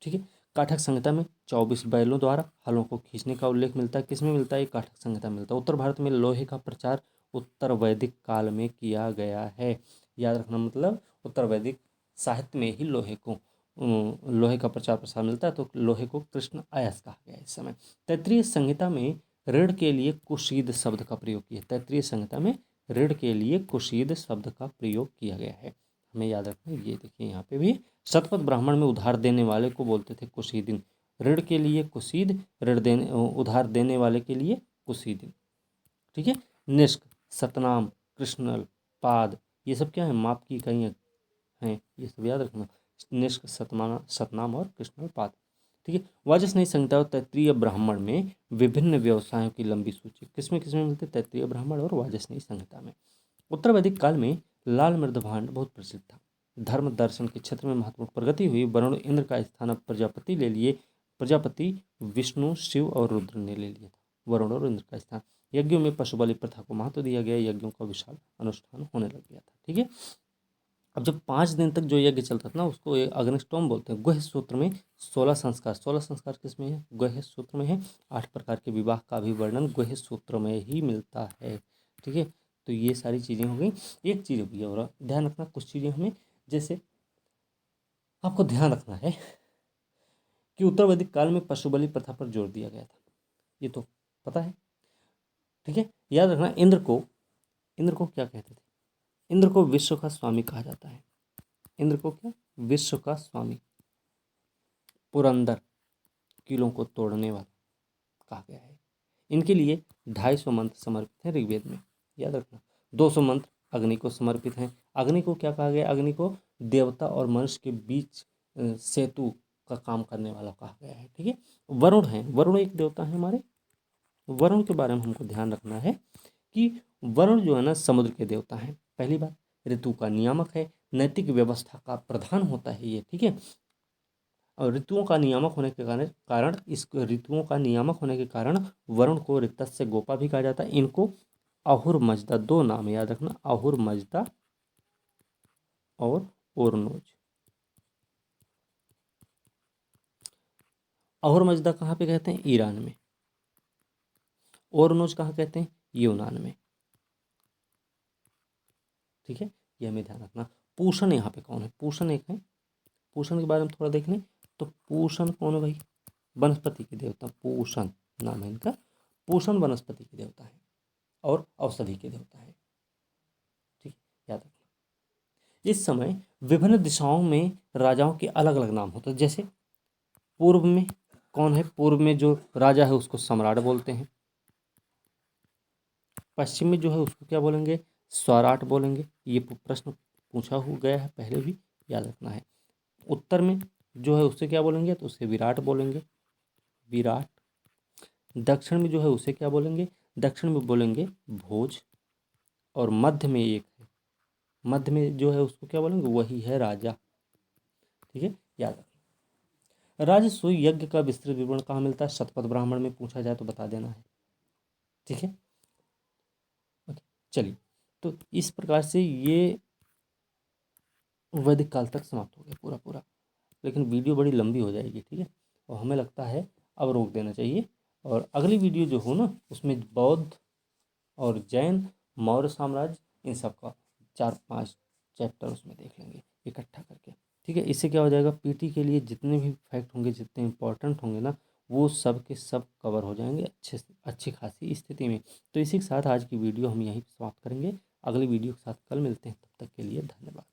ठीक है, काठक संहिता में 24 बैलों द्वारा हलों को खींचने का उल्लेख मिलता है। किसमें मिलता है? काठक संहिता में मिलता है। उत्तर भारत में लोहे का प्रचार उत्तर वैदिक काल में किया गया है। याद रखना, मतलब उत्तर वैदिक साहित्य में ही लोहे का प्रचार प्रसार मिलता है। तो लोहे को कृष्ण अयस्क कहा गया इस समय। तैत्तिरीय संहिता में ऋण के लिए कुशीद शब्द का प्रयोग किया। तैत्तिरीय संहिता में ऋण के लिए कुशीद शब्द का प्रयोग किया गया है, हमें याद रखना। ये देखिए यहाँ पे भी शतपथ ब्राह्मण में उधार देने वाले को बोलते थे कुशीदिन। ऋण के लिए कुशीद, उधार देने वाले के लिए कुशीदिन। ठीक है, निष्क, सतनाम, कृष्णल, पाद, ये सब क्या है? माप की इकाइयाँ हैं, ये सब याद रखना। निष्क, सतनाम और कृष्णल, पाद। ठीक है, वाजस्नेयी संहिता और तैत्तिरीय ब्राह्मण में विभिन्न व्यवसायों की लंबी सूची किसमें किसमें मिलती है? तैत्तिरीय ब्राह्मण और वाजस्नेयी संहिता में। उत्तर वैदिक काल में लाल मृद भांड बहुत प्रसिद्ध था। धर्म दर्शन के क्षेत्र में महत्वपूर्ण प्रगति हुई। वरुण इंद्र का स्थान अब प्रजापति ले लिए। प्रजापति विष्णु, शिव और रुद्र ने ले लिया था वरुण और इंद्र का स्थान। यज्ञों में पशु बलि प्रथा को महत्व दिया गया। यज्ञों का विशाल अनुष्ठान होने लग गया था। ठीक है, अब जब 5 दिन तक जो यज्ञ चलता था ना, उसको अग्निष्टोम बोलते हैं। गुह्य सूत्र में 16 संस्कार। 16 संस्कार किसमें है? गुह्य सूत्र में है। 8 प्रकार के विवाह का भी वर्णन गुह्य सूत्र में ही मिलता है। ठीक है, तो ये सारी चीज़ें हो गई। एक चीज़ भी और ध्यान रखना, कुछ चीज़ें हमें जैसे आपको ध्यान रखना है कि उत्तर वैदिक काल में पशु बलि प्रथा पर जोर दिया गया था, ये तो पता है। ठीक है, याद रखना, इंद्र को क्या कहते थे? इंद्र को विश्व का स्वामी कहा जाता है। इंद्र को क्या? विश्व का स्वामी, पुरंदर, कीलों को तोड़ने वाला कहा गया है। इनके लिए 250 मंत्र समर्पित हैं ऋग्वेद में, याद रखना। 200 मंत्र अग्नि को समर्पित हैं। अग्नि को क्या कहा गया? अग्नि को देवता और मनुष्य के बीच सेतु का काम करने वाला कहा गया है। ठीक है, वरुण है, वरुण एक देवता है हमारे। वरुण के बारे में हमको ध्यान रखना है कि वरुण जो है ना, समुद्र के देवता हैं। पहली बात, ऋतु का नियामक है, नैतिक व्यवस्था का प्रधान होता है ये। ठीक है, और ऋतुओं का नियामक होने के कारण इस ऋतुओं का नियामक होने के कारण वरुण को ऋतस्य गोपा भी कहा जाता है। इनको अहुर मजदा, 2 नाम याद रखना, अहुर मजदा और ओरनोज। अहुर मजदा कहाँ पे कहते हैं? ईरान में। ओरनोज कहाँ कहते हैं? यूनान में। ठीक है, ये हमें ध्यान रखना। पूषण यहाँ पे कौन है? पूषण एक है, पूषण के बारे में थोड़ा देख लें। तो पूषण कौन है भाई? वनस्पति के देवता पूषण नाम है इनका। पूषण वनस्पति के देवता है और औषधि के देवता है। ठीक, याद रखना। इस समय विभिन्न दिशाओं में राजाओं के अलग अलग नाम होते हैं। जैसे पूर्व में कौन है? पूर्व में जो राजा है उसको सम्राट बोलते हैं। पश्चिम में जो है उसको क्या बोलेंगे? स्वराट बोलेंगे। ये प्रश्न पूछा हो गया है पहले भी, याद रखना है। उत्तर में जो है उससे क्या बोलेंगे? तो उससे विराट बोलेंगे, विराट। दक्षिण में जो है उसे क्या बोलेंगे? दक्षिण में बोलेंगे भोज। और मध्य में एक है, मध्य में जो है उसको क्या बोलेंगे? वही है राजा। ठीक है, याद रखना। राजस्व यज्ञ का विस्तृत विवरण कहाँ मिलता है? शतपथ ब्राह्मण में पूछा जाए तो बता देना है। ठीक है, ओके, चलिए। तो इस प्रकार से ये वैदिक काल तक समाप्त हो गया पूरा पूरा। लेकिन वीडियो बड़ी लंबी हो जाएगी, ठीक है, और हमें लगता है अब रोक देना चाहिए। और अगली वीडियो जो हो ना उसमें बौद्ध और जैन, मौर्य साम्राज्य, इन सब का 4-5 चैप्टर उसमें देख लेंगे इकट्ठा करके। ठीक है, इससे क्या हो जाएगा? पीटी के लिए जितने भी फैक्ट होंगे, जितने इंपॉर्टेंट होंगे ना, वो सब के सब कवर हो जाएंगे अच्छे से, अच्छी खासी स्थिति में। तो इसी के साथ आज की वीडियो हम यहीं समाप्त करेंगे। अगली वीडियो के साथ कल मिलते हैं, तब तक के लिए धन्यवाद।